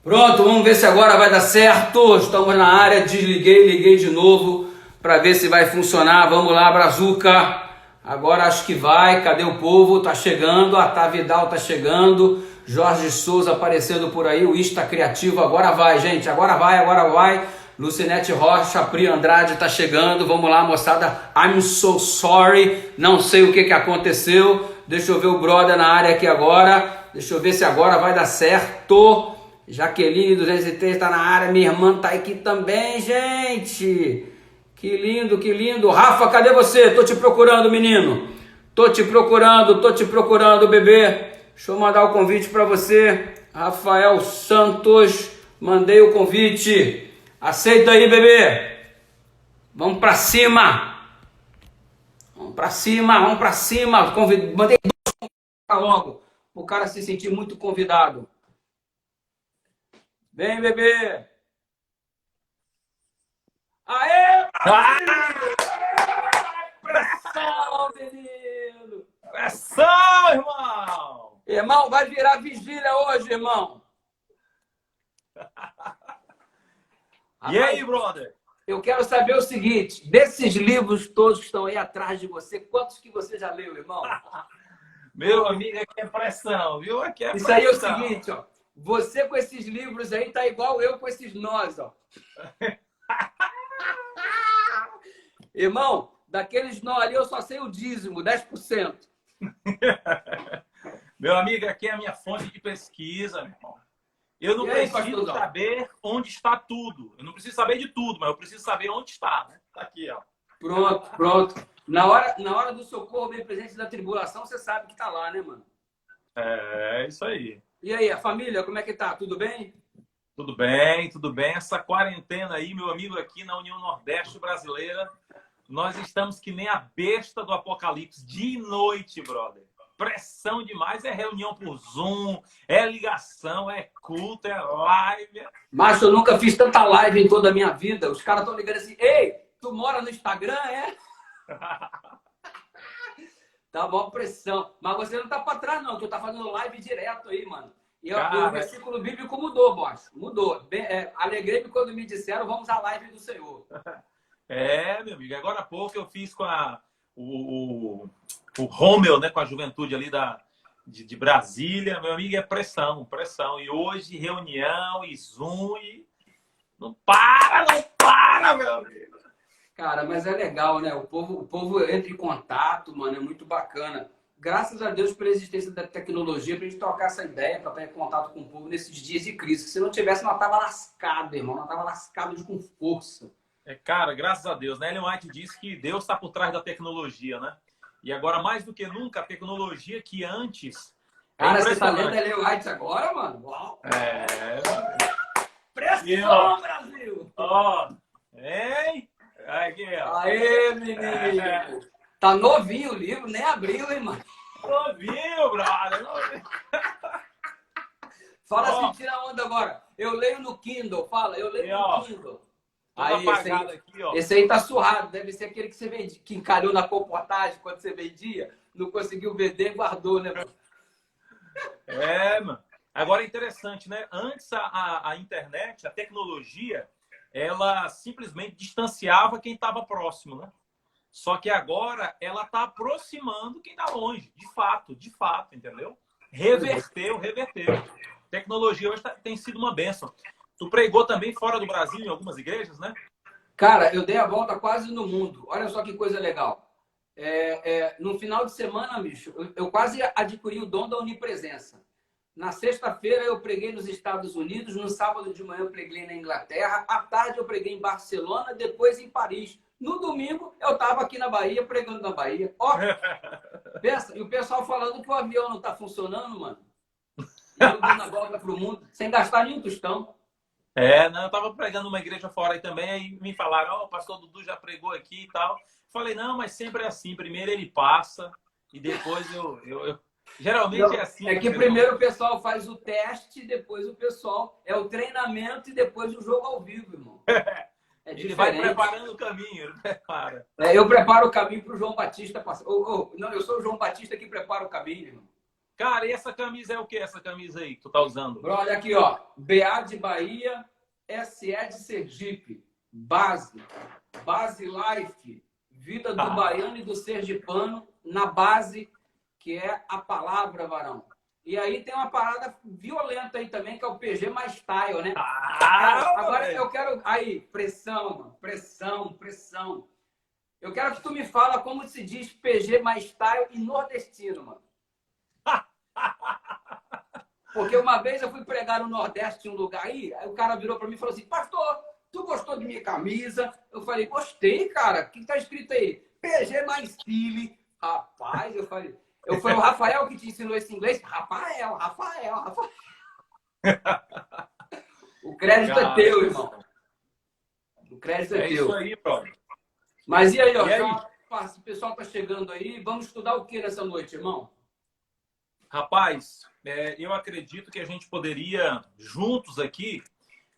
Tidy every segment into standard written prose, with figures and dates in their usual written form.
Pronto, vamos ver se agora vai dar certo. Estamos na área, desliguei, liguei de novo para ver se vai funcionar. Vamos lá, Brazuca. Agora acho que vai. Cadê o povo? Tá chegando. A Tá Vidal tá chegando. Jorge Souza aparecendo por aí. O Insta Criativo. Agora vai, gente. Agora vai, agora vai. Lucinete Rocha, Pri Andrade tá chegando. Vamos lá, moçada. I'm so sorry. Não sei o que aconteceu. Deixa eu ver o brother na área aqui agora. Deixa eu ver se agora vai dar certo. Jaqueline 203 tá na área. Minha irmã tá aqui também, gente. Que lindo, que lindo. Rafa, cadê você? Tô te procurando, menino. Tô te procurando, bebê. Deixa eu mandar o convite para você. Rafael Santos, mandei o convite. Aceita aí, bebê. Vamos pra cima. Vamos pra cima, vamos pra cima. Mandei logo, o cara se sentir muito convidado. Vem, bebê. Aê, Brasil! Pressão, menino! Pressão, irmão! Irmão, vai virar vigília hoje, irmão. E aí, brother? Eu quero saber o seguinte, desses livros todos que estão aí atrás de você, quantos que você já leu, irmão? Meu amigo, aqui é pressão, viu? Aqui é Isso pressão. aí é o seguinte, ó. Você com esses livros aí tá igual eu com esses nós, ó. Irmão, daqueles nós ali eu só sei o dízimo, 10%. Meu amigo, aqui é a minha fonte de pesquisa, meu irmão. Eu não preciso saber onde está tudo. Eu não preciso saber de tudo, mas eu preciso saber onde está, né? Tá aqui, ó. Pronto, pronto. Na hora do socorro bem presente da tribulação, você sabe que tá lá, né, mano? É, isso aí. E aí, a família, como é que tá? Tudo bem? Tudo bem, tudo bem. Essa quarentena aí, meu amigo, aqui na União Nordeste Brasileira, nós estamos que nem a besta do apocalipse, de noite, brother. Pressão demais, é reunião por Zoom, é ligação, é culto, é live. Mas eu nunca fiz tanta live em toda a minha vida. Os caras estão ligando assim, ei, tu mora no Instagram, é? Tá mó pressão. Mas você não tá pra trás, não, tu tá fazendo live direto aí, mano. E o versículo bíblico mudou, boss. Mudou. Alegrei-me quando me disseram, vamos à live do Senhor. É, meu amigo. Agora há pouco eu fiz com o Rommel, né, com a juventude ali de Brasília. Meu amigo, é pressão, pressão. E hoje, reunião e Zoom e... Não para, meu amigo. Cara, mas é legal, né? O povo entra em contato, mano, é muito bacana. Graças a Deus pela existência da tecnologia pra gente trocar essa ideia, pra estar em contato com o povo nesses dias de crise. Se não tivesse, nós tava lascado, irmão. Nós tava lascado com força. Cara, graças a Deus, né? Ellen White disse que Deus está por trás da tecnologia, né? E agora, mais do que nunca, a tecnologia que antes... Cara, você tá lendo Ellen White agora, mano? Uau! Pressão, Brasil! Ó, hein? Aqui, ó. Aê, menino! Tá novinho o livro, nem abriu, hein, mano? Novinho, brother. Novinho. Fala assim, tira a onda agora. Eu leio no Kindle, fala, eu leio no Kindle. Aí, aqui, ó. Esse aí tá surrado, deve ser aquele que você vendia, que encalhou na comportagem quando você vendia, não conseguiu vender e guardou, né, mano? Mano. Agora é interessante, né? Antes a internet, a tecnologia, ela simplesmente distanciava quem estava próximo, né? Só que agora ela está aproximando quem está longe, de fato, entendeu? Reverteu. Tecnologia hoje tem sido uma bênção. Tu pregou também fora do Brasil, em algumas igrejas, né? Cara, eu dei a volta quase no mundo. Olha só que coisa legal. No final de semana, bicho, eu quase adquiri o dom da onipresença. Na sexta-feira eu preguei nos Estados Unidos, no sábado de manhã eu preguei na Inglaterra, à tarde eu preguei em Barcelona, depois em Paris. No domingo eu estava aqui na Bahia, pregando na Bahia. Ó, pensa, e o pessoal falando que o avião não está funcionando, mano. E eu dando a volta pro mundo, sem gastar nenhum tostão. Não, eu estava pregando numa igreja fora aí também, aí me falaram, o pastor Dudu já pregou aqui e tal. Falei, não, mas sempre é assim, primeiro ele passa e depois eu... Geralmente não, é assim. É que primeiro o pessoal faz o teste, depois o pessoal... É o treinamento e depois o jogo ao vivo, irmão. É diferente. Ele vai preparando o caminho, ele prepara. Eu preparo o caminho para o João Batista passar. Não, eu sou o João Batista que prepara o caminho, irmão. Cara, e essa camisa é o que? Essa camisa aí que tu tá usando? Olha aqui, ó. BA de Bahia, SE de Sergipe. Base. Base Life. Vida do baiano e do sergipano na base, que é a palavra, varão. E aí tem uma parada violenta aí também, que é o PG mais style, né? Cara, agora eu quero... Aí, pressão, mano. Pressão. Eu quero que tu me fala como se diz PG mais style e nordestino, mano. Porque uma vez eu fui pregar no Nordeste em um lugar aí o cara virou para mim e falou assim, pastor, tu gostou de minha camisa? Eu falei, gostei, cara. O que tá escrito aí? PG mais style. Rapaz, eu falei, o Rafael que te ensinou esse inglês? Rafael. O crédito é teu, irmão. O crédito é teu. Isso aí, brother. Mas e aí, ó? O pessoal tá chegando aí. Vamos estudar o que nessa noite, irmão? Rapaz, eu acredito que a gente poderia, juntos aqui,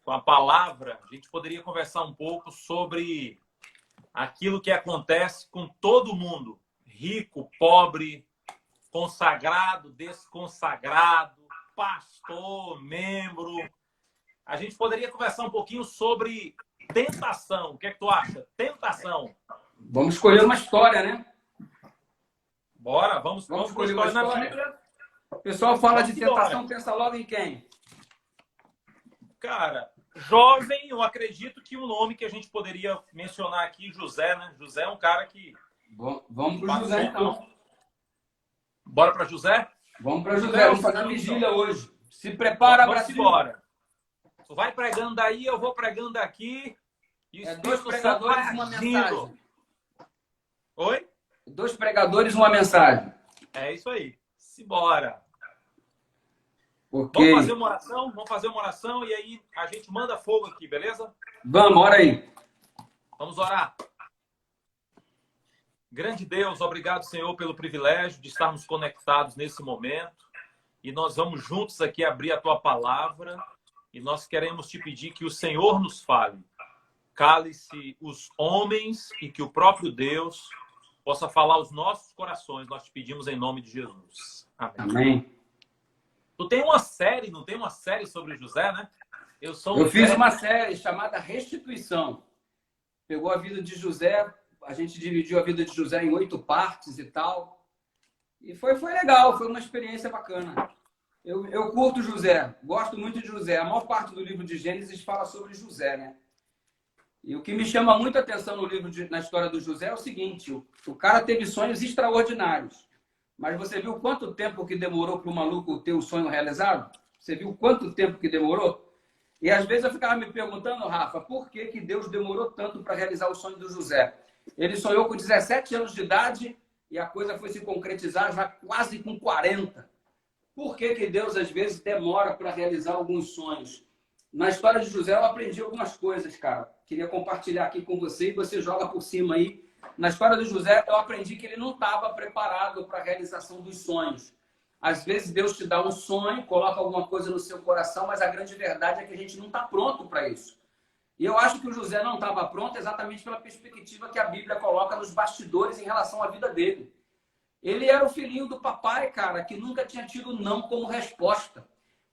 com a palavra, a gente poderia conversar um pouco sobre aquilo que acontece com todo mundo. Rico, pobre, consagrado, desconsagrado, pastor, membro. A gente poderia conversar um pouquinho sobre tentação. O que é que tu acha? Tentação. Vamos escolher uma história, né? Bora, vamos escolher uma na história. Bíblia. O pessoal fala de tentação, pensa logo em quem? Cara, jovem, eu acredito que um nome que a gente poderia mencionar aqui, José, né? José é um cara que... Vamos para José, então. Bora para José? Vamos para José, vamos fazer a vigília hoje. Se prepara, Brasil. Bora. Tu vai pregando daí, eu vou pregando aqui. E dois pregadores e uma mensagem. Oi? 2 pregadores e uma mensagem. É isso aí. Simbora. Porque... Vamos fazer uma oração e aí a gente manda fogo aqui, beleza? Vamos, ora aí. Vamos orar. Grande Deus, obrigado, Senhor, pelo privilégio de estarmos conectados nesse momento. E nós vamos juntos aqui abrir a Tua palavra. E nós queremos te pedir que o Senhor nos fale. Cale-se os homens e que o próprio Deus possa falar aos nossos corações. Nós te pedimos em nome de Jesus. Amém. Amém. Tu tem uma série, não tem uma série sobre José, né? Eu fiz uma série chamada Restituição. Pegou a vida de José, a gente dividiu a vida de José em 8 partes e tal. E foi legal, foi uma experiência bacana. Eu curto José, gosto muito de José. A maior parte do livro de Gênesis fala sobre José, né? E o que me chama muita atenção no livro na história do José é o seguinte, o cara teve sonhos extraordinários. Mas você viu quanto tempo que demorou para o maluco ter o sonho realizado? Você viu quanto tempo que demorou? E às vezes eu ficava me perguntando, Rafa, por que Deus demorou tanto para realizar o sonho do José? Ele sonhou com 17 anos de idade e a coisa foi se concretizar já quase com 40. Por que Deus às vezes demora para realizar alguns sonhos? Na história de José eu aprendi algumas coisas, cara. Queria compartilhar aqui com você e você joga por cima aí. Na história do José eu aprendi que ele não estava preparado para a realização dos sonhos. Às vezes Deus te dá um sonho, coloca alguma coisa no seu coração, mas a grande verdade é que a gente não está pronto para isso. E eu acho que o José não estava pronto exatamente pela perspectiva que a Bíblia coloca nos bastidores em relação à vida dele. Ele era o filhinho do papai, cara, que nunca tinha tido não como resposta.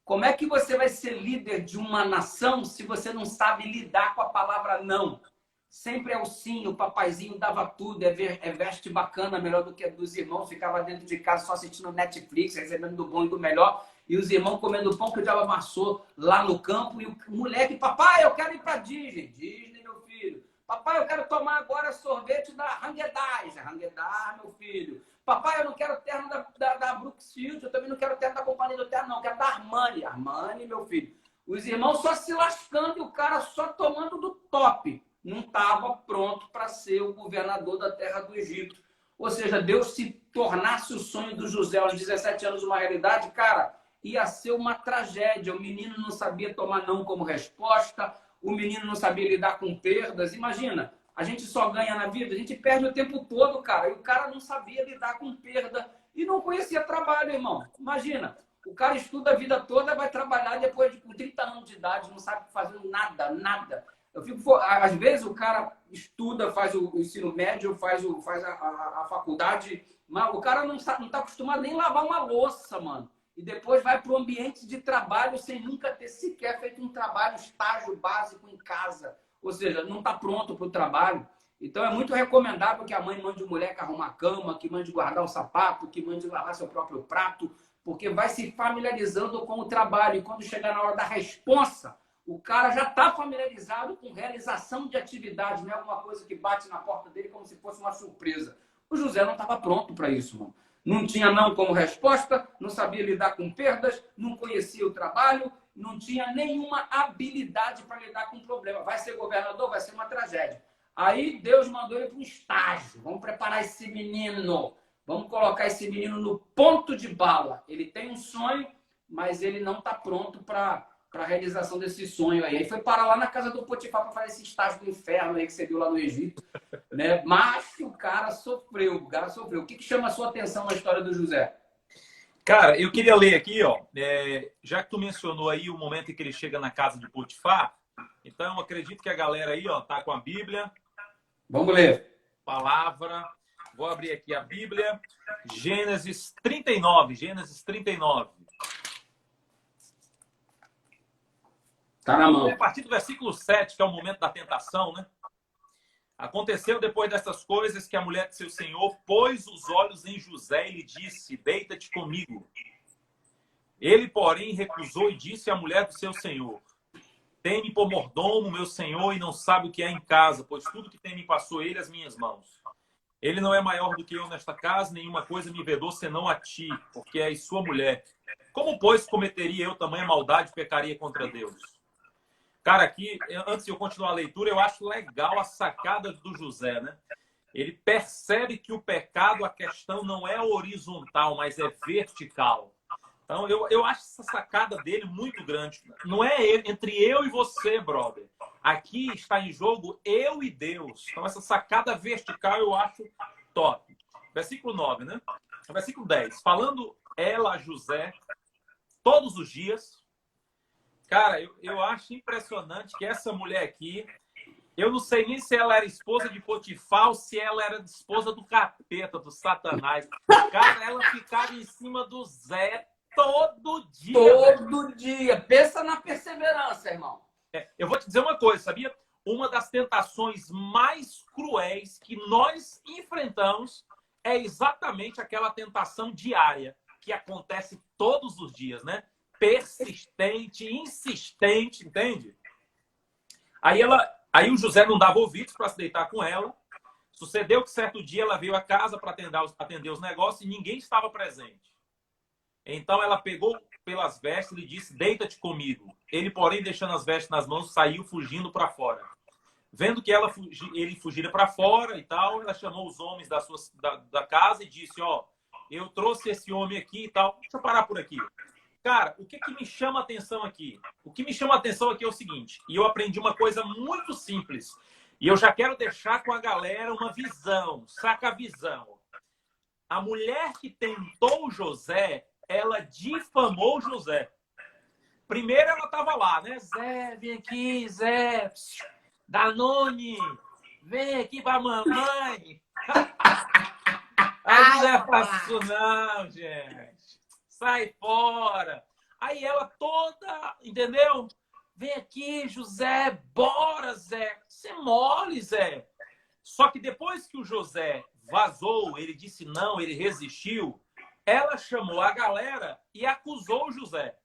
Como é que você vai ser líder de uma nação se você não sabe lidar com a palavra não? Sempre é o sim, o papaizinho dava tudo, é veste bacana, melhor do que a dos irmãos, ficava dentro de casa só assistindo Netflix, recebendo do bom e do melhor, e os irmãos comendo pão que o diabo amassou lá no campo, e o moleque, papai, eu quero ir para Disney. Disney, meu filho. Papai, eu quero tomar agora sorvete da Haagen-Dazs. Haagen-Dazs, meu filho. Papai, eu não quero terno da Brooksfield, eu também não quero terno da Companhia do Terno, não, eu quero da Armani. Armani, meu filho. Os irmãos só se lascando e o cara só tomando do top. Não estava pronto para ser o governador da terra do Egito. Ou seja, Deus se tornasse o sonho do José aos 17 anos uma realidade, cara, ia ser uma tragédia. O menino não sabia tomar não como resposta, o menino não sabia lidar com perdas. Imagina, a gente só ganha na vida, a gente perde o tempo todo, cara. E o cara não sabia lidar com perda e não conhecia trabalho, irmão. Imagina, o cara estuda a vida toda, vai trabalhar depois de com 30 anos de idade, não sabe fazer nada. Às vezes o cara estuda, faz o ensino médio, faz a faculdade Mas o cara não está acostumado nem a lavar uma louça, mano. E depois vai para o ambiente de trabalho sem nunca ter sequer feito um trabalho, estágio básico em casa. Ou seja, não está pronto para o trabalho. Então é muito recomendável que a mãe mande o moleque arrumar a cama, que mande guardar o sapato, que mande lavar seu próprio prato, porque vai se familiarizando com o trabalho. E quando chegar na hora da responsa, o cara já está familiarizado com realização de atividade, não é alguma coisa que bate na porta dele como se fosse uma surpresa. O José não estava pronto para isso, mano. Não tinha não como resposta, não sabia lidar com perdas, não conhecia o trabalho, não tinha nenhuma habilidade para lidar com o problema. Vai ser governador, vai ser uma tragédia. Aí Deus mandou ele para um estágio. Vamos preparar esse menino. Vamos colocar esse menino no ponto de bala. Ele tem um sonho, mas ele não está pronto para a realização desse sonho aí. Aí foi parar lá na casa do Potifar para fazer esse estágio do inferno aí que você viu lá no Egito. Né? Mas o cara sofreu, O que chama a sua atenção na história do José? Cara, eu queria ler aqui, ó, já que tu mencionou aí o momento em que ele chega na casa de Potifar, então eu acredito que a galera aí, ó, tá com a Bíblia. Vamos ler. Palavra. Vou abrir aqui a Bíblia. Gênesis 39. Gênesis 39. Tá na mão. A partir do versículo 7, que é o momento da tentação, né? Aconteceu depois dessas coisas que a mulher de seu senhor pôs os olhos em José e lhe disse: deita-te comigo. Ele, porém, recusou e disse à mulher do seu senhor: tem-me por mordomo, meu senhor, e não sabe o que há em casa, pois tudo que tem me passou ele às minhas mãos. Ele não é maior do que eu nesta casa, nenhuma coisa me vedou senão a ti, porque és sua mulher. Como, pois, cometeria eu tamanha maldade e pecaria contra Deus? Cara, aqui, antes de eu continuar a leitura, eu acho legal a sacada do José, né? Ele percebe que o pecado, a questão não é horizontal, mas é vertical. Então, eu acho essa sacada dele muito grande. Não é entre eu e você, brother. Aqui está em jogo eu e Deus. Então, essa sacada vertical eu acho top. Versículo 9, né? Versículo 10. Falando ela a José todos os dias. Cara, eu acho impressionante que essa mulher aqui, eu não sei nem se ela era esposa de Potifar ou se ela era esposa do capeta, do Satanás. Cara, ela ficava em cima do Zé todo dia. Todo dia. Pensa na perseverança, irmão. Eu vou te dizer uma coisa, sabia? Uma das tentações mais cruéis que nós enfrentamos é exatamente aquela tentação diária que acontece todos os dias, né? Persistente, insistente, entende? Aí o José não dava ouvidos para se deitar com ela. Sucedeu que certo dia ela veio à casa para atender os negócios e ninguém estava presente. Então ela pegou pelas vestes e lhe disse: deita-te comigo. Ele, porém, deixando as vestes nas mãos, saiu fugindo para fora. Vendo que ele fugira para fora e tal, ela chamou os homens da casa e disse: ó, eu trouxe esse homem aqui e tal. Deixa eu parar por aqui. Cara, o que me chama a atenção aqui? O que me chama a atenção aqui é o seguinte, e eu aprendi uma coisa muito simples, e eu já quero deixar com a galera uma visão, saca a visão. A mulher que tentou José, ela difamou José. Primeiro ela estava lá, né? Zé, vem aqui, Zé, Danone, vem aqui pra mamãe. Aí não é fácil não, gente. Sai fora. Aí ela toda, entendeu? Vem aqui, José, bora, Zé. Você mole, Zé. Só que depois que o José vazou, ele disse não, ele resistiu, ela chamou a galera e acusou o José.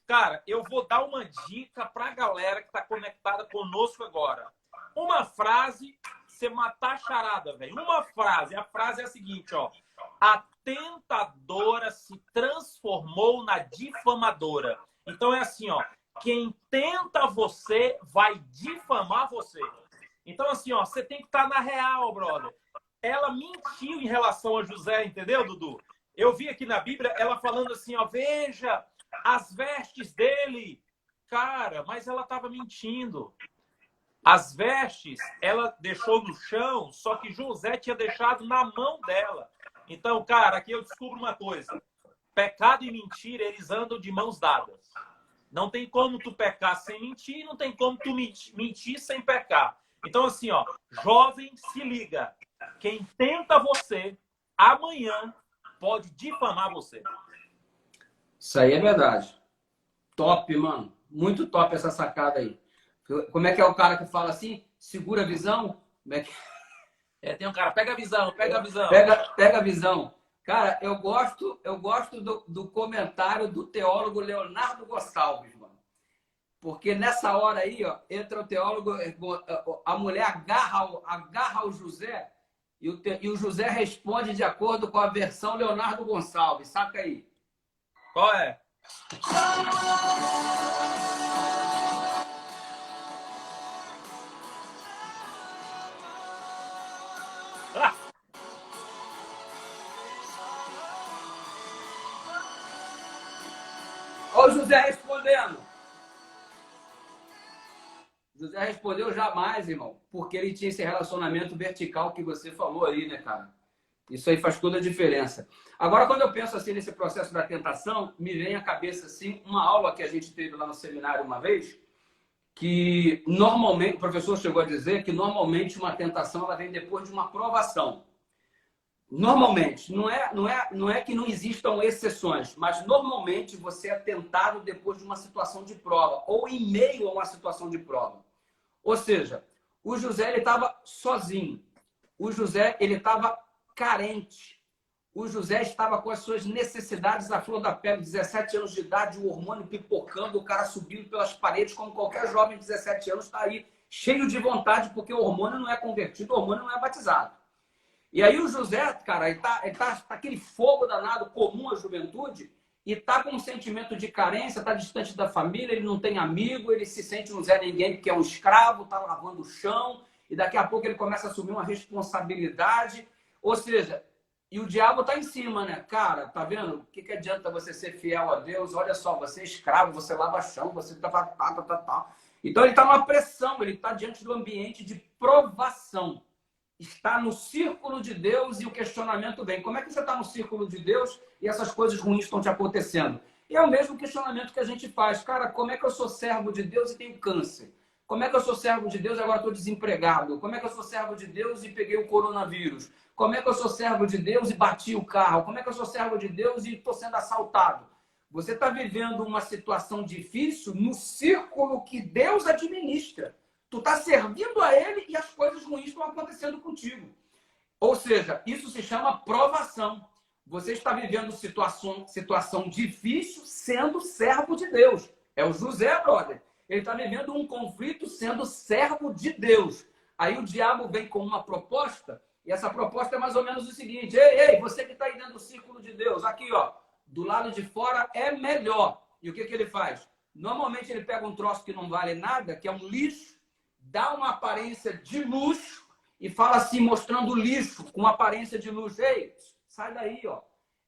Cara, eu vou dar uma dica pra galera que tá conectada conosco agora. Uma frase, você matar a charada, velho. Uma frase. A frase é a seguinte, ó. A tentadora se transformou na difamadora. Então é assim, ó. Quem tenta você vai difamar você. Então assim, ó, você tem que estar na real, brother. Ela mentiu em relação a José, entendeu, Dudu? Eu vi aqui na Bíblia ela falando assim, ó, veja as vestes dele. Cara, mas ela estava mentindo. As vestes ela deixou no chão, só que José tinha deixado na mão dela. Então, cara, aqui eu descubro uma coisa. Pecado e mentira, eles andam de mãos dadas. Não tem como tu pecar sem mentir, não tem como tu mentir sem pecar. Então, assim, ó, jovem, se liga. Quem tenta você, amanhã pode difamar você. Isso aí é verdade. Top, mano. Muito top essa sacada aí. Como é que é o cara que fala assim? Segura a visão? Como é que... Tem um cara, pega a visão, pega a visão. Pega a visão. Cara, eu gosto do comentário do teólogo Leonardo Gonçalves, mano. Porque nessa hora aí, ó, entra o teólogo, a mulher agarra o José e o José responde de acordo com a versão Leonardo Gonçalves. Saca aí. Qual é? Olha o José respondendo. José respondeu jamais, irmão, porque ele tinha esse relacionamento vertical que você falou aí, né, cara? Isso aí faz toda a diferença. Agora, quando eu penso assim nesse processo da tentação, me vem à cabeça assim uma aula que a gente teve lá no seminário uma vez, que normalmente, o professor chegou a dizer que normalmente uma tentação ela vem depois de uma provação. Normalmente, não é que não existam exceções, mas normalmente você é tentado depois de uma situação de prova ou em meio a uma situação de prova. Ou seja, o José ele estava sozinho, o José ele estava carente, o José estava com as suas necessidades à flor da pele, 17 anos de idade, o hormônio pipocando, o cara subindo pelas paredes, como qualquer jovem de 17 anos está aí, cheio de vontade, porque o hormônio não é convertido, o hormônio não é batizado. E aí o José, cara, ele tá aquele fogo danado comum à juventude e tá com um sentimento de carência, tá distante da família, ele não tem amigo, ele se sente um Zé Ninguém porque é um escravo, tá lavando o chão e daqui a pouco ele começa a assumir uma responsabilidade. Ou seja, e o diabo tá em cima, né? Cara, tá vendo? O que adianta você ser fiel a Deus? Olha só, você é escravo, você lava chão, você tá. Então ele tá numa pressão, ele tá diante do ambiente de provação. Está no círculo de Deus e o questionamento vem. Como é que você está no círculo de Deus e essas coisas ruins estão te acontecendo? E é o mesmo questionamento que a gente faz. Cara, como é que eu sou servo de Deus e tenho câncer? Como é que eu sou servo de Deus e agora estou desempregado? Como é que eu sou servo de Deus e peguei o coronavírus? Como é que eu sou servo de Deus e bati o carro? Como é que eu sou servo de Deus e estou sendo assaltado? Você está vivendo uma situação difícil no círculo que Deus administra. Tu está servindo a ele e as coisas ruins estão acontecendo contigo. Ou seja, isso se chama provação. Você está vivendo situação difícil sendo servo de Deus. É o José, brother. Ele está vivendo um conflito sendo servo de Deus. Aí o diabo vem com uma proposta, e essa proposta é mais ou menos o seguinte: ei, você que está aí dentro do círculo de Deus, aqui, ó, do lado de fora é melhor. E o que ele faz? Normalmente ele pega um troço que não vale nada, que é um lixo, dá uma aparência de luxo e fala assim, mostrando lixo com aparência de luxo. Ei, sai daí, ó.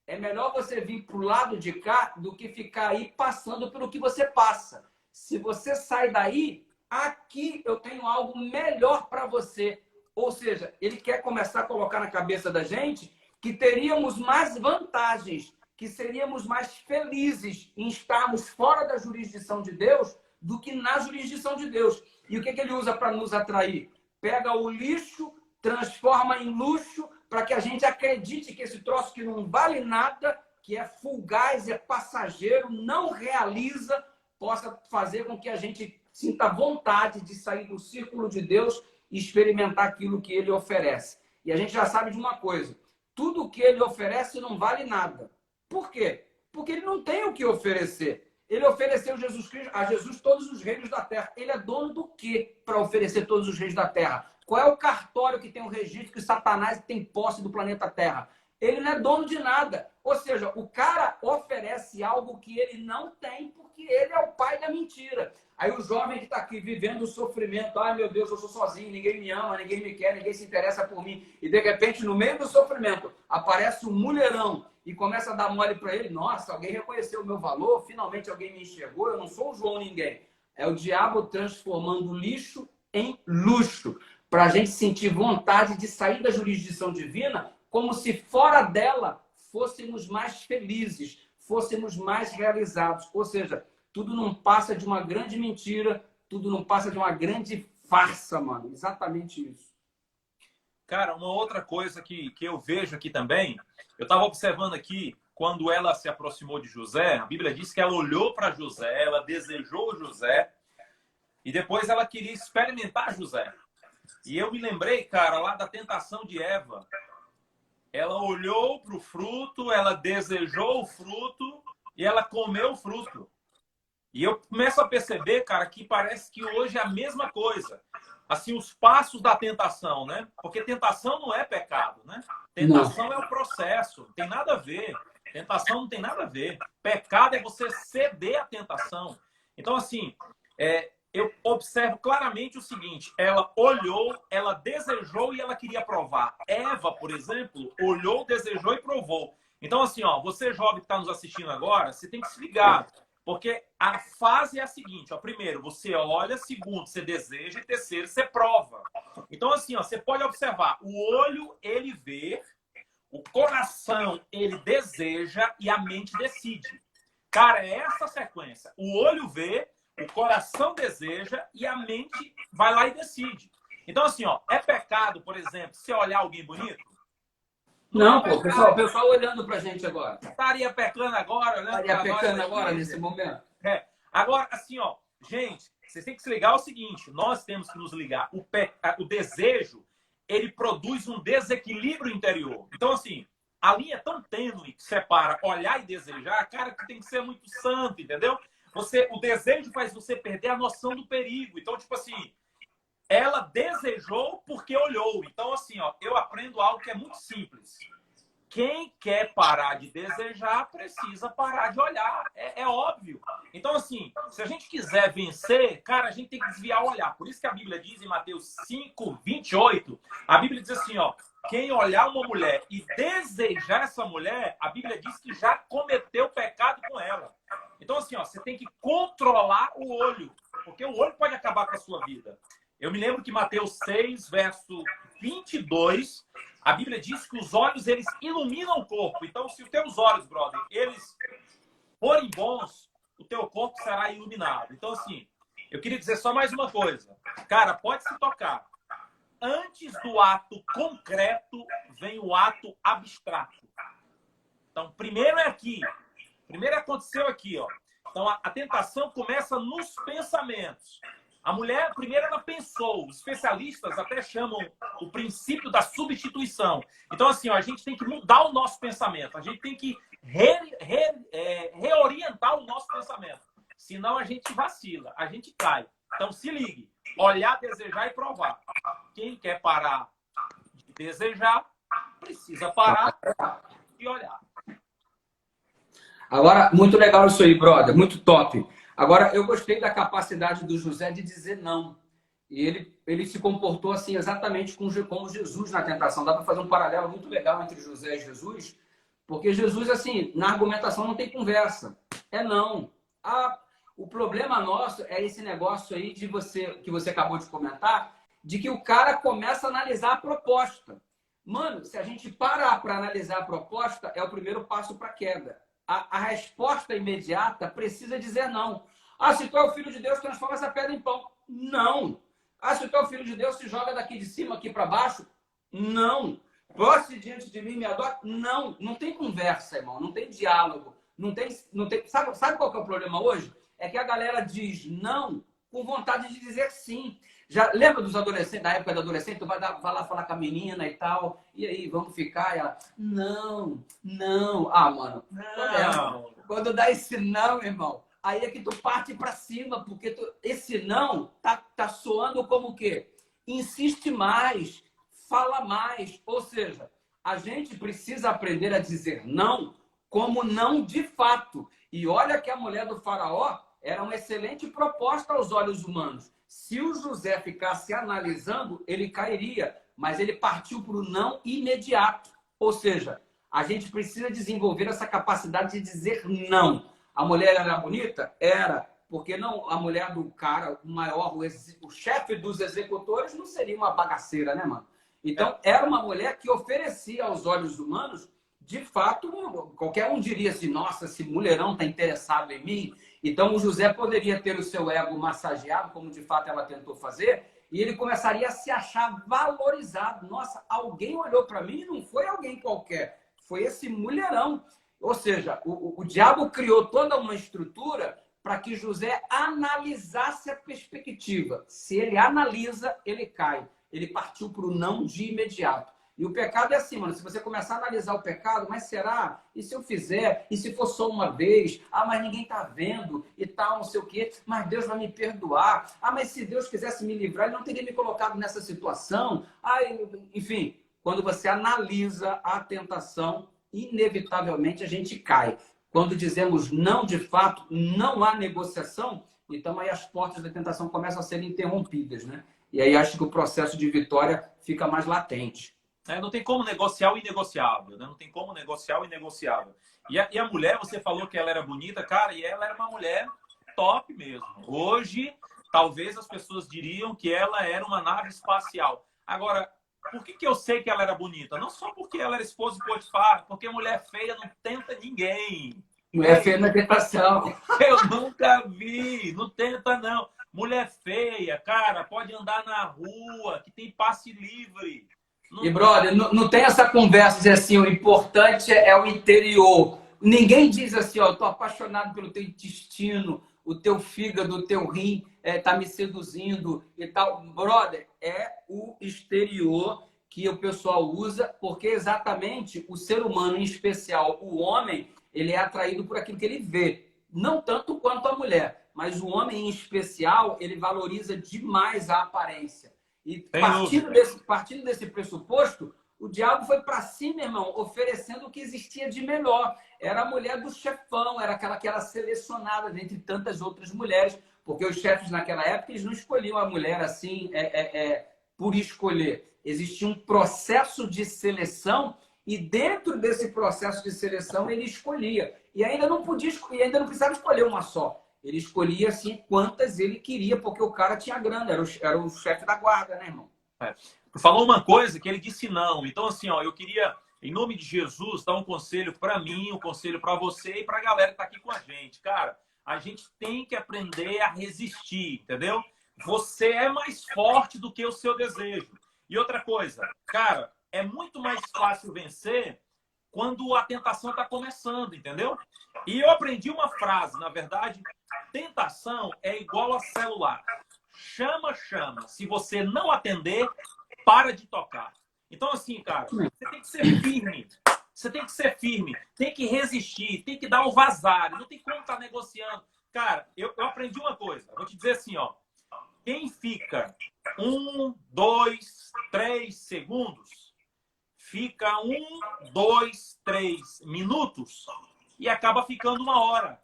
É melhor você vir pro lado de cá do que ficar aí passando pelo que você passa. Se você sai daí, aqui eu tenho algo melhor para você. Ou seja, ele quer começar a colocar na cabeça da gente que teríamos mais vantagens, que seríamos mais felizes em estarmos fora da jurisdição de Deus do que na jurisdição de Deus. E o que ele usa para nos atrair? Pega o lixo, transforma em luxo, para que a gente acredite que esse troço que não vale nada, que é fugaz, é passageiro, não realiza, possa fazer com que a gente sinta vontade de sair do círculo de Deus e experimentar aquilo que ele oferece. E a gente já sabe de uma coisa: tudo que ele oferece não vale nada. Por quê? Porque ele não tem o que oferecer. Ele ofereceu a Jesus todos os reinos da terra. Ele é dono do quê para oferecer todos os reinos da terra? Qual é o cartório que tem o registro que Satanás tem posse do planeta Terra? Ele não é dono de nada. Ou seja, o cara oferece algo que ele não tem porque ele é o pai da mentira. Aí o jovem que está aqui vivendo o sofrimento, ai meu Deus, eu sou sozinho, ninguém me ama, ninguém me quer, ninguém se interessa por mim. E de repente, no meio do sofrimento, aparece um mulherão e começa a dar mole para ele. Nossa, alguém reconheceu o meu valor, finalmente alguém me enxergou, eu não sou o João ninguém. É o diabo transformando lixo em luxo, para a gente sentir vontade de sair da jurisdição divina, como se fora dela fôssemos mais felizes, fôssemos mais realizados. Ou seja, tudo não passa de uma grande mentira, tudo não passa de uma grande farsa, mano. Exatamente isso. Cara, uma outra coisa que eu vejo aqui também, eu estava observando aqui, quando ela se aproximou de José, a Bíblia diz que ela olhou para José, ela desejou José, e depois ela queria experimentar José. E eu me lembrei, cara, lá da tentação de Eva. Ela olhou para o fruto, ela desejou o fruto e ela comeu o fruto. E eu começo a perceber, cara, que parece que hoje é a mesma coisa. Assim, os passos da tentação, né? Porque tentação não é pecado, né? Tentação Não. é o processo, não tem nada a ver. Tentação não tem nada a ver. Pecado é você ceder à tentação. Então, assim, eu observo claramente o seguinte: ela olhou, ela desejou e ela queria provar. Eva, por exemplo, olhou, desejou e provou. Então, assim, ó, você jovem que está nos assistindo agora, você tem que se ligar. Porque a fase é a seguinte, ó, primeiro, você olha, segundo, você deseja e terceiro, você prova. Então, assim, ó, você pode observar, o olho, ele vê, o coração, ele deseja e a mente decide. Cara, é essa a sequência. O olho vê, o coração deseja e a mente vai lá e decide. Então, assim, ó, é pecado, por exemplo, se olhar alguém bonito? Não, pô, o pessoal olhando pra gente agora. Estaria pecando agora, né? Estaria pecando agora, nesse momento. Agora, assim, ó, gente, vocês têm que se ligar ao seguinte, nós temos que nos ligar. O desejo, ele produz um desequilíbrio interior. Então, assim, a linha é tão tênue que separa olhar e desejar, cara, que tem que ser muito santo, entendeu? O desejo faz você perder a noção do perigo. Então, tipo assim, ela desejou porque olhou. Então, assim, ó, eu aprendo algo que é muito simples. Quem quer parar de desejar, precisa parar de olhar. É óbvio. Então, assim, se a gente quiser vencer, cara, a gente tem que desviar o olhar. Por isso que a Bíblia diz em Mateus 5, 28, a Bíblia diz assim, ó, quem olhar uma mulher e desejar essa mulher, a Bíblia diz que já cometeu pecado com ela. Então, assim, ó, você tem que controlar o olho, porque o olho pode acabar com a sua vida. Eu me lembro que Mateus 6, verso 22, a Bíblia diz que os olhos, eles iluminam o corpo. Então, se os teus olhos, brother, eles forem bons, o teu corpo será iluminado. Então, assim, eu queria dizer só mais uma coisa. Cara, pode se tocar. Antes do ato concreto, vem o ato abstrato. Então, primeiro é aqui. Primeiro aconteceu aqui, ó. Então, a tentação começa nos pensamentos. A mulher, primeiro, ela pensou. Os especialistas até chamam o princípio da substituição. Então, assim, ó, a gente tem que mudar o nosso pensamento. A gente tem que reorientar o nosso pensamento. Senão, a gente vacila, a gente cai. Então, se ligue. Olhar, desejar e provar. Quem quer parar de desejar, precisa parar de olhar. Agora, muito legal isso aí, brother. Muito top. Agora, eu gostei da capacidade do José de dizer não. E ele se comportou assim exatamente como Jesus na tentação. Dá para fazer um paralelo muito legal entre José e Jesus, porque Jesus, assim, na argumentação não tem conversa. É não. O problema nosso é esse negócio aí de que você acabou de comentar, de que o cara começa a analisar a proposta. Mano, se a gente parar para analisar a proposta, é o primeiro passo para a queda. A resposta imediata precisa dizer não. Ah, se tu é o filho de Deus, transforma essa pedra em pão. Não. Ah, se tu é o filho de Deus, se joga daqui de cima aqui para baixo. Não. Proste diante de mim, me adora. Não. Não tem conversa, irmão. Não tem diálogo. Não tem. Sabe qual que é o problema hoje? É que a galera diz não com vontade de dizer sim. Já lembra dos adolescentes, da época do adolescente? Tu vai lá falar com a menina e tal. E aí, vamos ficar? E ela, não. Ah, mano. Não. Quando dá esse não, irmão, aí é que tu parte pra cima, porque esse não tá soando como o quê? Insiste mais, fala mais. Ou seja, a gente precisa aprender a dizer não como não de fato. E olha que a mulher do faraó era uma excelente proposta aos olhos humanos. Se o José ficasse analisando, ele cairia, mas ele partiu para o não imediato. Ou seja, a gente precisa desenvolver essa capacidade de dizer não. A mulher era bonita? Era. Porque não, a mulher do cara, o maior, o chefe dos executores, não seria uma bagaceira, né, mano? Então, era uma mulher que oferecia aos olhos humanos, de fato, qualquer um diria assim, nossa, esse mulherão está interessado em mim. Então, o José poderia ter o seu ego massageado, como de fato ela tentou fazer, E ele começaria a se achar valorizado. Nossa, alguém olhou para mim e não foi alguém qualquer. Foi esse mulherão. Ou seja, o diabo criou toda uma estrutura para que José analisasse a perspectiva. Se ele analisa, ele cai. Ele partiu para o não de imediato. E o pecado é assim, mano. Se você começar a analisar o pecado, mas será? E se eu fizer? E se for só uma vez? Ah, mas ninguém tá vendo e tal, não sei o quê. Mas Deus vai me perdoar. Ah, mas se Deus quisesse me livrar, Ele não teria me colocado nessa situação. Ah, enfim, quando você analisa a tentação, inevitavelmente a gente cai. Quando dizemos não de fato, não há negociação, então aí as portas da tentação começam a ser interrompidas, né? E aí acho que o processo de vitória fica mais latente. Não tem como negociar o inegociável, né? Não tem como negociar o inegociável. E a mulher, você falou que ela era bonita, cara, e ela era uma mulher top mesmo. Hoje, talvez as pessoas diriam que ela era uma nave espacial. Agora, por que eu sei que ela era bonita? Não só porque ela era esposa de Potifar, porque mulher feia não tenta ninguém. Mulher feia na tentação. Eu nunca vi, não tenta não. Mulher feia, cara, pode andar na rua, que tem passe livre. E, brother, não tem essa conversa de assim, o importante é o interior. Ninguém diz assim, ó, eu tô apaixonado pelo teu intestino, o teu fígado, o teu rim tá me seduzindo e tal. Brother, é o exterior que o pessoal usa, porque exatamente o ser humano, em especial o homem, ele é atraído por aquilo que ele vê. Não tanto quanto a mulher, mas o homem em especial, ele valoriza demais a aparência. E partindo desse pressuposto, o diabo foi para si, meu irmão, oferecendo o que existia de melhor. Era a mulher do chefão, era aquela que era selecionada dentre tantas outras mulheres, porque os chefes naquela época eles não escolhiam a mulher assim por escolher. Existia um processo de seleção e dentro desse processo de seleção ele escolhia. E ainda não podia escolher, ainda não precisava escolher uma só. Ele escolhia, assim, quantas ele queria, porque o cara tinha grana, era o chefe da guarda, né, irmão? Falou uma coisa que ele disse não. Então, assim, ó, eu queria, em nome de Jesus, dar um conselho para mim, um conselho para você e para a galera que tá aqui com a gente. Cara, a gente tem que aprender a resistir, entendeu? Você é mais forte do que o seu desejo. E outra coisa, cara, é muito mais fácil vencer quando a tentação está começando, entendeu? E eu aprendi uma frase, na verdade, tentação é igual a celular. Chama, chama. Se você não atender, para de tocar. Então, assim, cara, você tem que ser firme. Você tem que ser firme. Tem que resistir. Tem que dar o vazar. Não tem como estar negociando. Cara, eu aprendi uma coisa. Vou te dizer assim, ó. Quem fica 1, 2, 3 segundos, fica 1, 2, 3 minutos e acaba ficando 1 hora.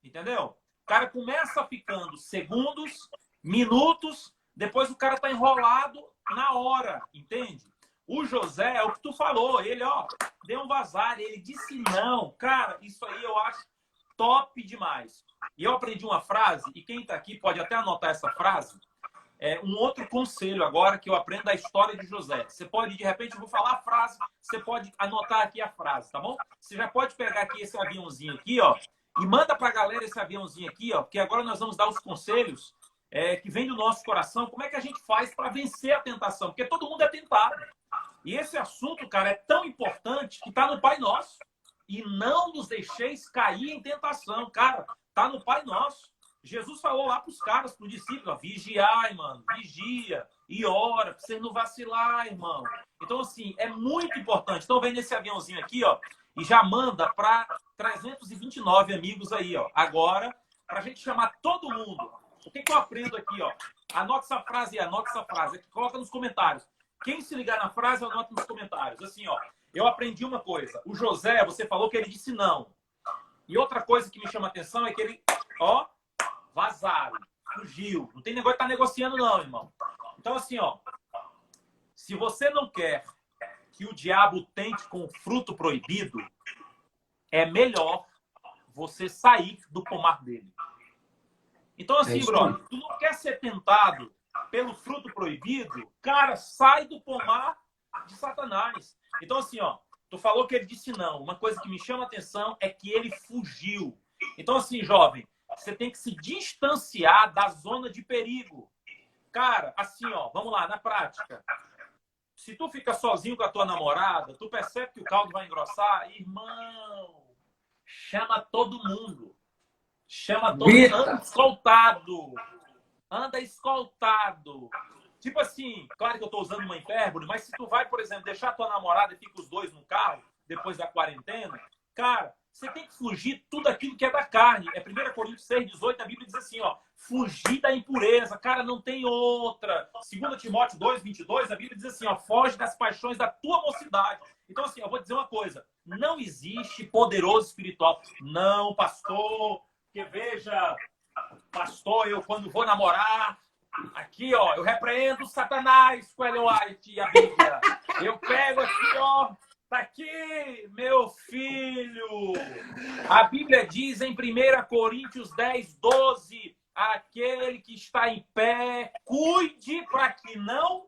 Entendeu? O cara começa ficando segundos, minutos, depois o cara tá enrolado na hora, entende? O José, é o que tu falou, ele, ó, deu um vazar, ele disse não. Cara, isso aí eu acho top demais. E eu aprendi uma frase, e quem tá aqui pode até anotar essa frase, um outro conselho agora que eu aprendo da história de José. Você pode, de repente, eu vou falar a frase, você pode anotar aqui a frase, tá bom? Você já pode pegar aqui esse aviãozinho aqui, ó, e manda pra galera esse aviãozinho aqui, ó, porque agora nós vamos dar os conselhos que vem do nosso coração, como é que a gente faz para vencer a tentação, porque todo mundo é tentado. E esse assunto, cara, é tão importante que tá no Pai Nosso. E não nos deixeis cair em tentação, cara, tá no Pai Nosso. Jesus falou lá pros caras, pros discípulos, ó, vigiai, mano, vigia e ora, pra você não vacilar, irmão. Então, assim, é muito importante. Então, vem nesse aviãozinho aqui, ó, e já manda para 329 amigos aí, ó. Agora, pra gente chamar todo mundo. O que eu aprendo aqui, ó? Anota essa frase, aqui, coloca nos comentários. Quem se ligar na frase, anota nos comentários. Assim, ó, eu aprendi uma coisa. O José, você falou que ele disse não. E outra coisa que me chama a atenção é que ele, ó, vazaram, fugiu. Não tem negócio de estar negociando não, irmão. Então, assim, ó, se você não quer que o diabo tente com o fruto proibido, é melhor você sair do pomar dele. Então, assim, brother, tu não quer ser tentado pelo fruto proibido, cara, sai do pomar de Satanás. Então, assim, ó, tu falou que ele disse não. Uma coisa que me chama a atenção é que ele fugiu. Então, assim, jovem, você tem que se distanciar da zona de perigo. Cara, assim, ó, vamos lá, na prática. Se tu fica sozinho com a tua namorada, tu percebe que o caldo vai engrossar, irmão, chama todo mundo. Chama todo mundo. Anda Grita. escoltado. Anda escoltado. Tipo assim, claro que eu tô usando uma hipérbole, mas se tu vai, por exemplo, deixar tua namorada e fica os dois no carro, depois da quarentena, cara, você tem que fugir tudo aquilo que é da carne. É 1 Coríntios 6,18, a Bíblia diz assim, ó, fugir da impureza. Cara, não tem outra. 2 Timóteo 2,22, a Bíblia diz assim, ó, foge das paixões da tua mocidade. Então, assim, eu vou dizer uma coisa, não existe poderoso espiritual. Não, pastor, porque veja, pastor, eu quando vou namorar, aqui, ó, eu repreendo Satanás com Ellen White e a Bíblia. Eu pego aqui, ó, tá aqui, meu filho. A Bíblia diz em 1 Coríntios 10:12, aquele que está em pé, cuide para que não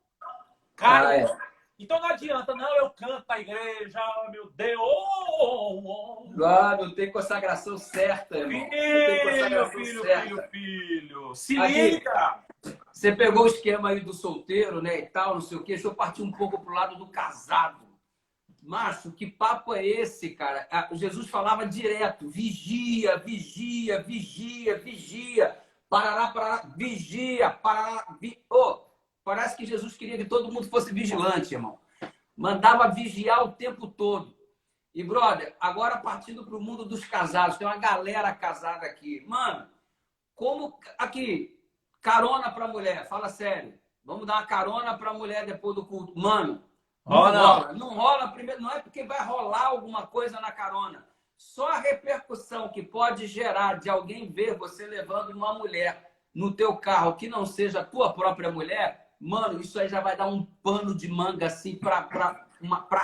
caia. Então não adianta, não, eu canto na igreja, meu Deus. Não tem consagração certa, irmão. Filho. Se liga! Você pegou o esquema aí do solteiro, né, e tal, não sei o quê. Deixa eu partir um pouco pro lado do casado. Macho, que papo é esse, cara? Jesus falava direto, vigia, vigia, vigia, vigia. Parará, vigia, parará. Parece que Jesus queria que todo mundo fosse vigilante, irmão. Mandava vigiar o tempo todo. E, brother, agora partindo para o mundo dos casados, tem uma galera casada aqui. Mano, como aqui, carona para mulher, fala sério. Vamos dar uma carona para mulher depois do culto. Mano, não rola primeiro, não é porque vai rolar alguma coisa na carona. Só a repercussão que pode gerar de alguém ver você levando uma mulher no teu carro que não seja a tua própria mulher, mano, isso aí já vai dar um pano de manga assim para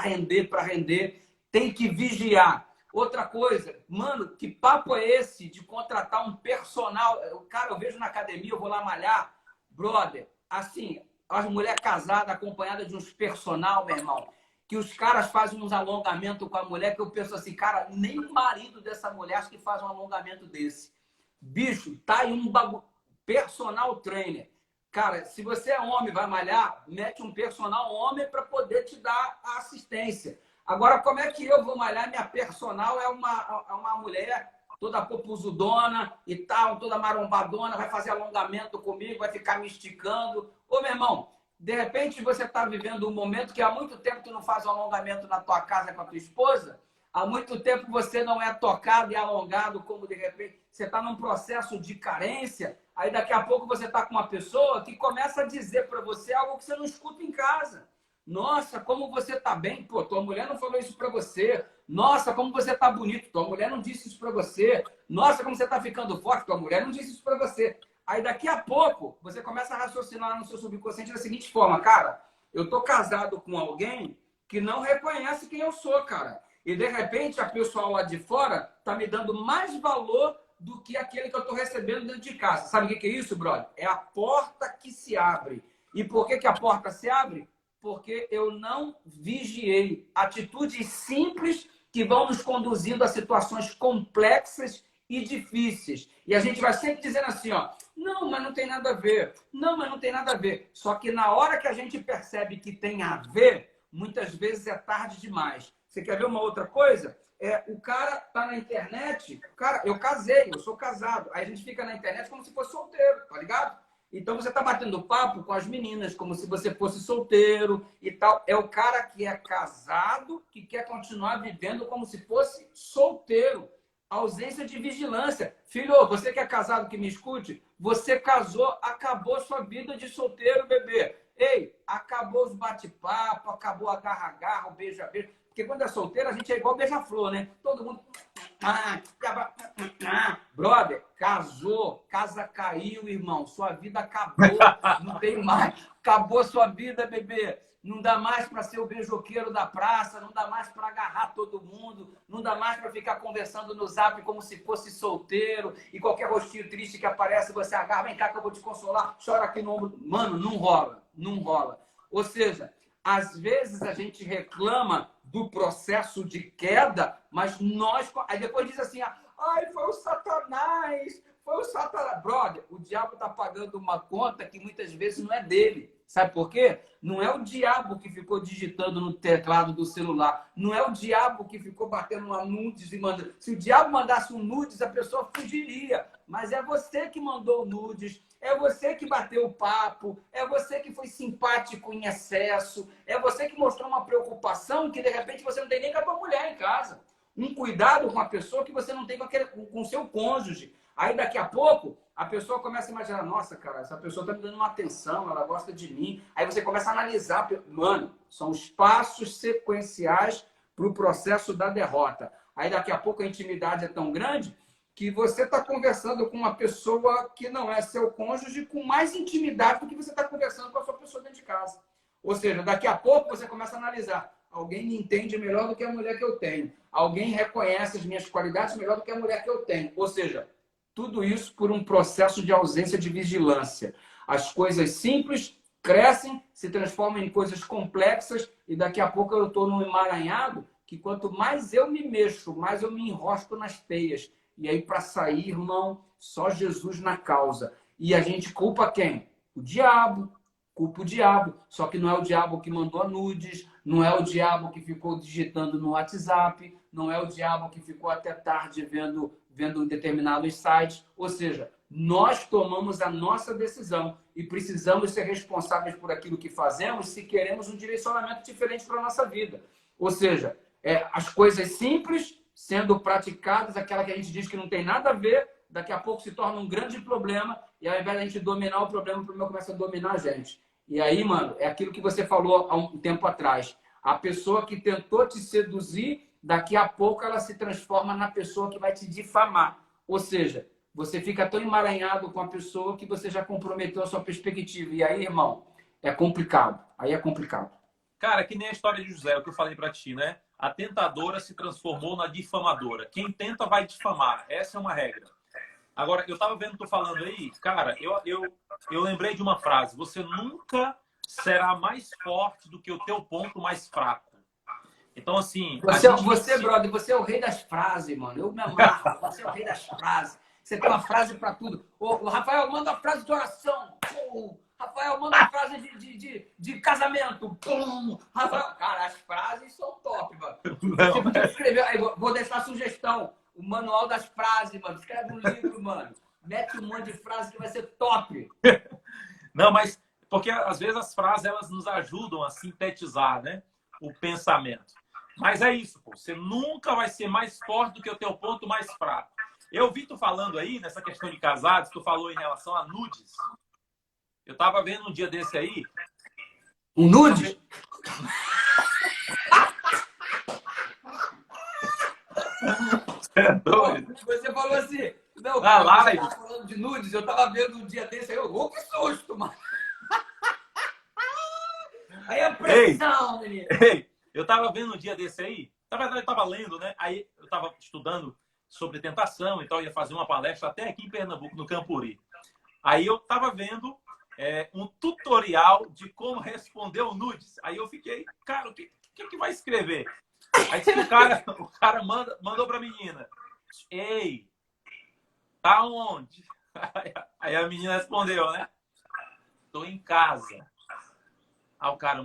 render. Tem que vigiar. Outra coisa, mano, que papo é esse de contratar um personal? Cara, eu vejo na academia, eu vou lá malhar, brother, assim, as mulheres casadas acompanhadas de uns personal, meu irmão, que os caras fazem uns alongamentos com a mulher que eu penso assim, cara, nem o marido dessa mulher acho que faz um alongamento desse. Bicho, tá aí um bagulho. Personal trainer. Cara, se você é homem, vai malhar, mete um personal homem para poder te dar a assistência. Agora, como é que eu vou malhar? Minha personal é uma mulher toda popuzudona e tal, toda marombadona, vai fazer alongamento comigo, vai ficar me esticando. Ô, meu irmão, de repente você está vivendo um momento que há muito tempo tu não faz um alongamento na tua casa com a tua esposa, há muito tempo você não é tocado e alongado, como de repente você está num processo de carência, aí daqui a pouco você está com uma pessoa que começa a dizer para você algo que você não escuta em casa. Nossa, como você tá bem. Pô, tua mulher não falou isso pra você. Nossa, como você tá bonito. Tua mulher não disse isso pra você. Nossa, como você tá ficando forte. Tua mulher não disse isso pra você. Aí daqui a pouco, você começa a raciocinar no seu subconsciente da seguinte forma. Cara, eu tô casado com alguém que não reconhece quem eu sou, cara. E de repente, a pessoa lá de fora tá me dando mais valor do que aquele que eu tô recebendo dentro de casa. Sabe o que é isso, brother? É a porta que se abre. E por que a porta se abre? Porque eu não vigiei. Atitudes simples que vão nos conduzindo a situações complexas e difíceis. E a gente vai sempre dizendo assim, ó, não, mas não tem nada a ver. Não, mas não tem nada a ver. Só que na hora que a gente percebe que tem a ver, muitas vezes é tarde demais. Você quer ver uma outra coisa? O cara tá na internet, cara, eu casei, eu sou casado. Aí a gente fica na internet como se fosse solteiro, tá ligado? Então você está batendo papo com as meninas como se você fosse solteiro e tal. É o cara que é casado que quer continuar vivendo como se fosse solteiro. Ausência de vigilância. Filho, você que é casado que me escute, você casou, acabou sua vida de solteiro, bebê. Ei, acabou os bate-papo, acabou a garra-garra, o beija-beijo. Porque quando é solteiro, a gente é igual beija-flor, né? Todo mundo... Brother, casou, casa caiu, irmão. Sua vida acabou, não tem mais. Acabou sua vida, bebê. Não dá mais para ser o beijoqueiro da praça, não dá mais para agarrar todo mundo, não dá mais para ficar conversando no zap como se fosse solteiro e qualquer rostinho triste que aparece, você agarra, vem cá que eu vou te consolar, chora aqui no ombro. Mano, não rola, não rola. Ou seja, às vezes a gente reclama do processo de queda, mas nós... Aí depois diz assim, ai, foi o Satanás, Foi o Satanás. Brother, o diabo está pagando uma conta que muitas vezes não é dele. Sabe por quê? Não é o diabo que ficou digitando no teclado do celular. Não é o diabo que ficou batendo uma nudes e mandando. Se o diabo mandasse um nudes, a pessoa fugiria. Mas é você que mandou o nudes, é você que bateu o papo, é você que foi simpático em excesso, é você que mostrou uma preocupação que, de repente, você não tem nem com a tua mulher em casa. Um cuidado com a pessoa que você não tem com o seu cônjuge. Aí, daqui a pouco, a pessoa começa a imaginar, nossa, cara, essa pessoa está me dando uma atenção, ela gosta de mim. Aí você começa a analisar. Mano, são os passos sequenciais para o processo da derrota. Aí, daqui a pouco, a intimidade é tão grande que você está conversando com uma pessoa que não é seu cônjuge com mais intimidade do que você está conversando com a sua pessoa dentro de casa. Ou seja, daqui a pouco você começa a analisar. Alguém me entende melhor do que a mulher que eu tenho. Alguém reconhece as minhas qualidades melhor do que a mulher que eu tenho. Ou seja, tudo isso por um processo de ausência de vigilância. As coisas simples crescem, se transformam em coisas complexas e daqui a pouco eu estou num emaranhado que quanto mais eu me mexo, mais eu me enrosco nas teias. E aí, para sair, irmão, só Jesus na causa. E a gente culpa quem? O diabo. Culpa o diabo. Só que não é o diabo que mandou a nudes, não é o diabo que ficou digitando no WhatsApp, não é o diabo que ficou até tarde vendo determinados sites. Ou seja, nós tomamos a nossa decisão e precisamos ser responsáveis por aquilo que fazemos se queremos um direcionamento diferente para a nossa vida. Ou seja, as coisas simples sendo praticadas, aquela que a gente diz que não tem nada a ver, daqui a pouco se torna um grande problema e ao invés da gente dominar o problema começa a dominar a gente. E aí, mano, é aquilo que você falou há um tempo atrás. A pessoa que tentou te seduzir, daqui a pouco ela se transforma na pessoa que vai te difamar. Ou seja, você fica tão emaranhado com a pessoa que você já comprometeu a sua perspectiva. E aí, irmão, é complicado. Aí é complicado. Cara, que nem a história de José, o que eu falei para ti, né? A tentadora se transformou na difamadora. Quem tenta vai difamar. Essa é uma regra. Agora, eu tava vendo tu falando aí, cara, eu lembrei de uma frase. Você nunca será mais forte do que o teu ponto mais fraco. Então, assim... Brother, você é o rei das frases, mano. Eu me amarro. Você é o rei das frases. Você tem uma frase para tudo. O Rafael, manda a frase de oração. Rafael, manda a frase de casamento. Rafael, cara, as frases são top, mano. Você podia escrever... Aí, vou deixar a sugestão. O manual das frases, mano. Escreve um livro, mano. Mete um monte de frase que vai ser top. Não, mas... Porque, às vezes, as frases, elas nos ajudam a sintetizar, né? O pensamento. Mas é isso, pô. Você nunca vai ser mais forte do que o teu ponto mais fraco. Eu vi tu falando aí, nessa questão de casados, tu falou em relação a nudes. Eu tava vendo um dia desse aí... Um nude? Você falou assim, não, na live. Você tava falando de nudes, eu tava vendo um dia desse aí, que susto, mano. Aí a pressão, menino. Eu tava vendo um dia desse aí, na verdade eu tava lendo, né? Aí eu tava estudando sobre tentação e tal, ia fazer uma palestra até aqui em Pernambuco, no Campuri. Aí eu tava vendo um tutorial de como responder o nudes. Aí eu fiquei, cara, o que vai escrever? Aí o cara mandou pra menina: ei, tá onde? Aí a menina respondeu, né? Tô em casa. Aí o cara,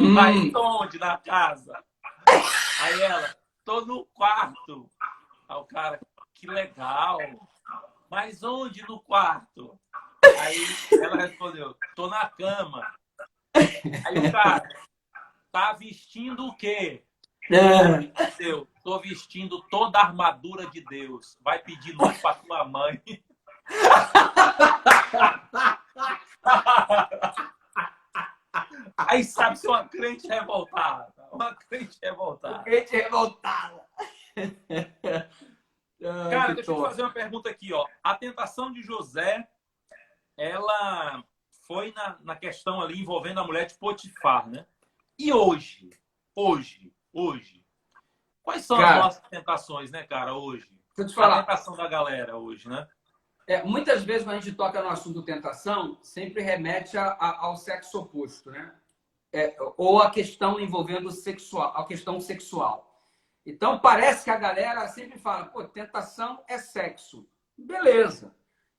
mas onde na casa? Aí ela, tô no quarto. Aí o cara, que legal. Mas onde no quarto? Aí ela respondeu, tô na cama. Aí o cara, tá vestindo o quê? Eu tô vestindo toda a armadura de Deus. Vai pedir nude pra tua mãe. Aí sabe se é uma crente revoltada. Uma crente revoltada. Crente revoltada. Cara, deixa eu te fazer uma pergunta aqui, ó. A tentação de José, ela foi na questão ali envolvendo a mulher de Potifar, né? E hoje, quais são as nossas tentações, né, cara, hoje? Deixa eu te falar. A tentação da galera hoje, né? Muitas vezes, quando a gente toca no assunto tentação, sempre remete ao sexo oposto, né? Ou a questão envolvendo a questão sexual. Então, parece que a galera sempre fala, pô, tentação é sexo. Beleza.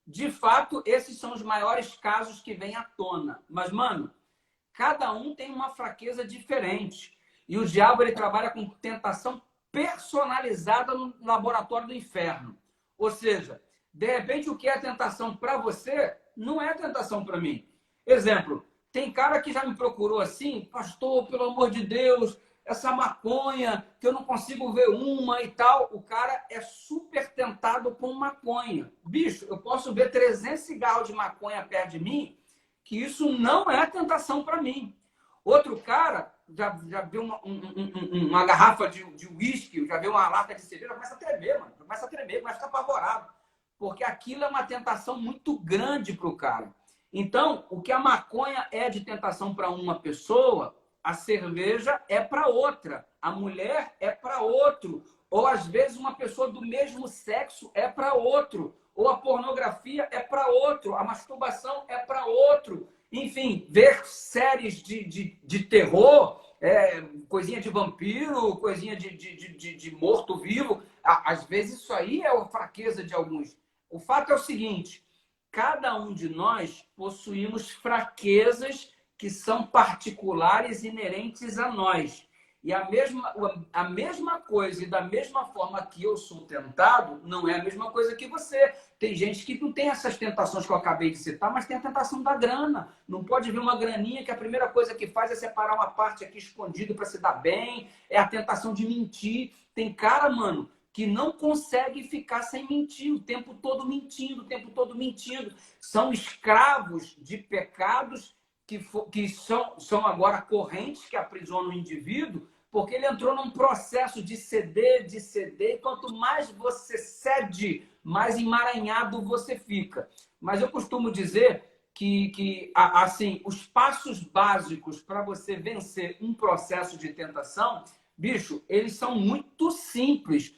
De fato, esses são os maiores casos que vêm à tona. Mas, mano, cada um tem uma fraqueza diferente. E o diabo ele trabalha com tentação personalizada no laboratório do inferno. Ou seja, de repente o que é tentação para você não é tentação para mim. Exemplo, tem cara que já me procurou assim, pastor, pelo amor de Deus, essa maconha, que eu não consigo ver uma e tal. O cara é super tentado com maconha. Bicho, eu posso ver 300 cigarros de maconha perto de mim, que isso não é tentação para mim. Outro cara já viu uma garrafa de uísque, já viu uma lata de cerveja, começa a tremer, mano. Começa a tremer, começa a ficar apavorado. Porque aquilo é uma tentação muito grande para o cara. Então, o que a maconha é de tentação para uma pessoa, a cerveja é para outra, a mulher é para outro, ou às vezes uma pessoa do mesmo sexo é para outro, ou a pornografia é para outro, a masturbação é para outro. Enfim, ver séries de terror, coisinha de vampiro, coisinha de morto-vivo, às vezes isso aí é a fraqueza de alguns. O fato é o seguinte, cada um de nós possuímos fraquezas que são particulares, inerentes a nós. E a mesma coisa, e da mesma forma que eu sou tentado, não é a mesma coisa que você. Tem gente que não tem essas tentações que eu acabei de citar, mas tem a tentação da grana. Não pode vir uma graninha que a primeira coisa que faz é separar uma parte aqui escondida para se dar bem. É a tentação de mentir. Tem cara, mano, que não consegue ficar sem mentir, o tempo todo mentindo, o tempo todo mentindo. São escravos de pecados que são agora correntes que aprisionam o indivíduo, porque ele entrou num processo de ceder, e quanto mais você cede, mais emaranhado você fica. Mas eu costumo dizer que assim, os passos básicos para você vencer um processo de tentação, bicho, eles são muito simples.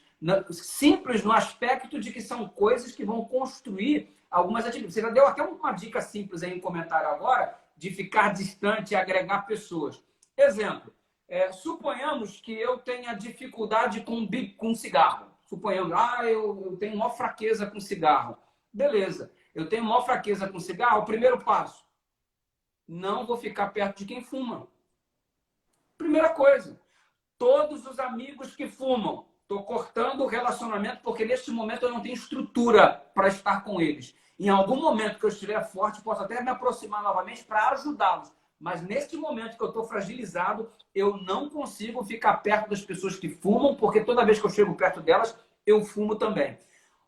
Simples no aspecto de que são coisas que vão construir algumas atividades. Você já deu até uma dica simples aí em comentário agora, de ficar distante e agregar pessoas. Exemplo, suponhamos que eu tenha dificuldade com cigarro. Suponhamos, eu tenho maior fraqueza com cigarro. Beleza, eu tenho maior fraqueza com cigarro. O primeiro passo, não vou ficar perto de quem fuma. Primeira coisa, todos os amigos que fumam, estou cortando o relacionamento porque neste momento eu não tenho estrutura para estar com eles. Em algum momento que eu estiver forte, posso até me aproximar novamente para ajudá-los. Mas neste momento que eu estou fragilizado, eu não consigo ficar perto das pessoas que fumam, porque toda vez que eu chego perto delas, eu fumo também.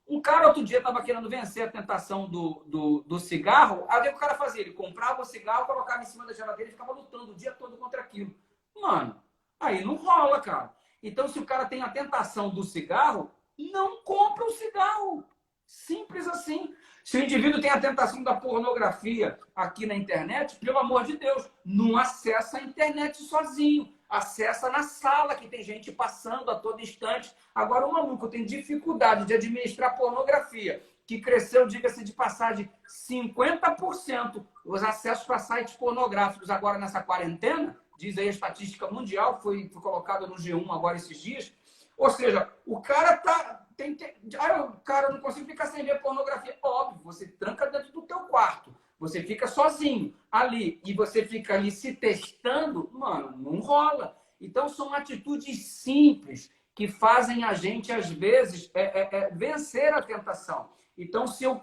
Um cara outro dia estava querendo vencer a tentação do cigarro. Aí o que o cara fazia? Ele comprava o cigarro, colocava em cima da geladeira e ficava lutando o dia todo contra aquilo. Mano, aí não rola, cara. Então, se o cara tem a tentação do cigarro, não compra o cigarro. Simples assim. Se o indivíduo tem a tentação da pornografia aqui na internet, pelo amor de Deus, não acessa a internet sozinho. Acessa na sala, que tem gente passando a todo instante. Agora, o maluco tem dificuldade de administrar pornografia, que cresceu, diga-se de passagem, 50% os acessos para sites pornográficos agora nessa quarentena, diz aí a estatística mundial, foi colocada no G1 agora esses dias. Ou seja, o cara cara, eu não consigo ficar sem ver pornografia. Óbvio, você tranca dentro do teu quarto. Você fica sozinho ali e você fica ali se testando, mano, não rola. Então, são atitudes simples que fazem a gente, às vezes, vencer a tentação. Então, se eu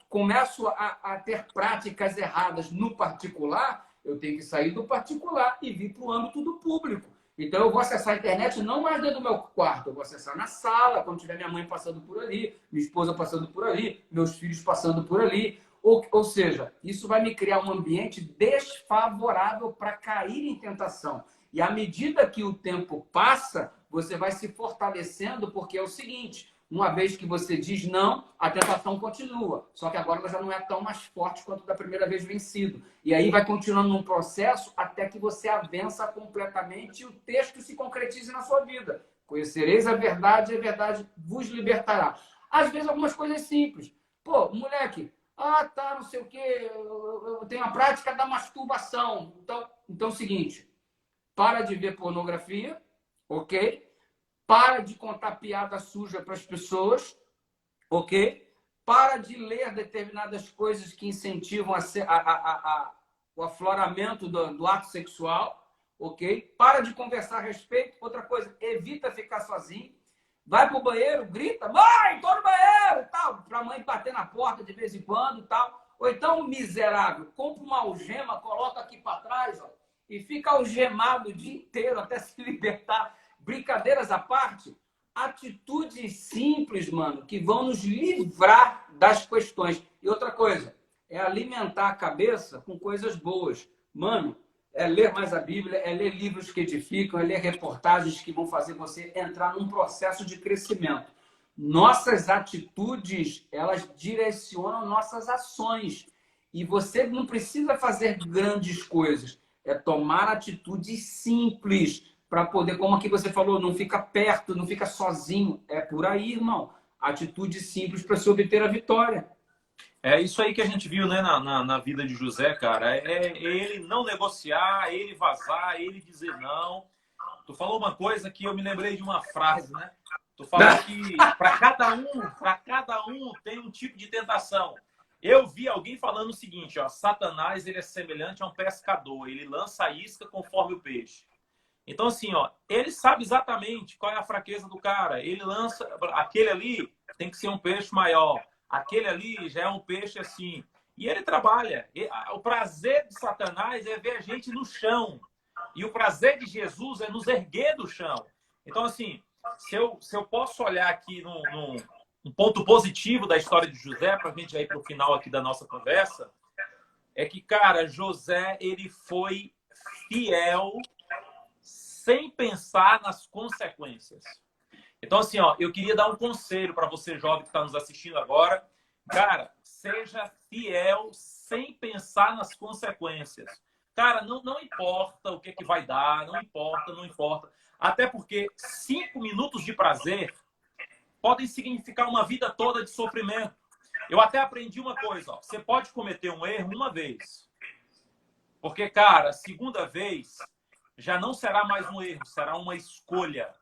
começo a ter práticas erradas no particular, eu tenho que sair do particular e vir para o âmbito do público. Então, eu vou acessar a internet não mais dentro do meu quarto, eu vou acessar na sala, quando tiver minha mãe passando por ali, minha esposa passando por ali, meus filhos passando por ali. Ou seja, isso vai me criar um ambiente desfavorável para cair em tentação. E à medida que o tempo passa, você vai se fortalecendo, porque é o seguinte, uma vez que você diz não, a tentação continua. Só que agora ela já não é tão mais forte quanto da primeira vez vencido. E aí vai continuando num processo até que você a vença completamente e o texto se concretize na sua vida. Conhecereis a verdade vos libertará. Às vezes algumas coisas simples. Pô, moleque, não sei o quê, eu tenho a prática da masturbação. Então é o seguinte, para de ver pornografia, ok? Para de contar piada suja para as pessoas, ok? Para de ler determinadas coisas que incentivam o afloramento do ato sexual, ok? Para de conversar a respeito. Outra coisa, evita ficar sozinho. Vai pro banheiro, grita, mãe, tô no banheiro, tal, pra mãe bater na porta de vez em quando, tal. Ou então, miserável, compra uma algema, coloca aqui para trás, ó, e fica algemado o dia inteiro até se libertar. Brincadeiras à parte, atitudes simples, mano, que vão nos livrar das questões. E outra coisa, é alimentar a cabeça com coisas boas. Mano, é ler mais a Bíblia, é ler livros que edificam, é ler reportagens que vão fazer você entrar num processo de crescimento. Nossas atitudes, elas direcionam nossas ações. E você não precisa fazer grandes coisas. É tomar atitudes simples para poder, como aqui você falou, não fica perto, não fica sozinho. É por aí, irmão. Atitude simples para se obter a vitória. É isso aí que a gente viu, né, na vida de José, cara. É ele não negociar, ele vazar, ele dizer não. Tu falou uma coisa que eu me lembrei de uma frase, né? Tu falou que para cada um tem um tipo de tentação. Eu vi alguém falando o seguinte, ó, Satanás, ele é semelhante a um pescador, ele lança a isca conforme o peixe. Então, assim, ó, ele sabe exatamente qual é a fraqueza do cara. Ele lança, aquele ali tem que ser um peixe maior. Aquele ali já é um peixe assim. E ele trabalha. O prazer de Satanás é ver a gente no chão. E o prazer de Jesus é nos erguer do chão. Então, assim, se eu posso olhar aqui num ponto positivo da história de José, para a gente ir para o final aqui da nossa conversa, é que, cara, José, ele foi fiel sem pensar nas consequências. Então, assim, ó, eu queria dar um conselho para você, jovem, que está nos assistindo agora. Cara, seja fiel sem pensar nas consequências. Cara, não importa o que vai dar, não importa. Até porque 5 minutos de prazer podem significar uma vida toda de sofrimento. Eu até aprendi uma coisa, ó, você pode cometer um erro uma vez. Porque, cara, a segunda vez já não será mais um erro, será uma escolha.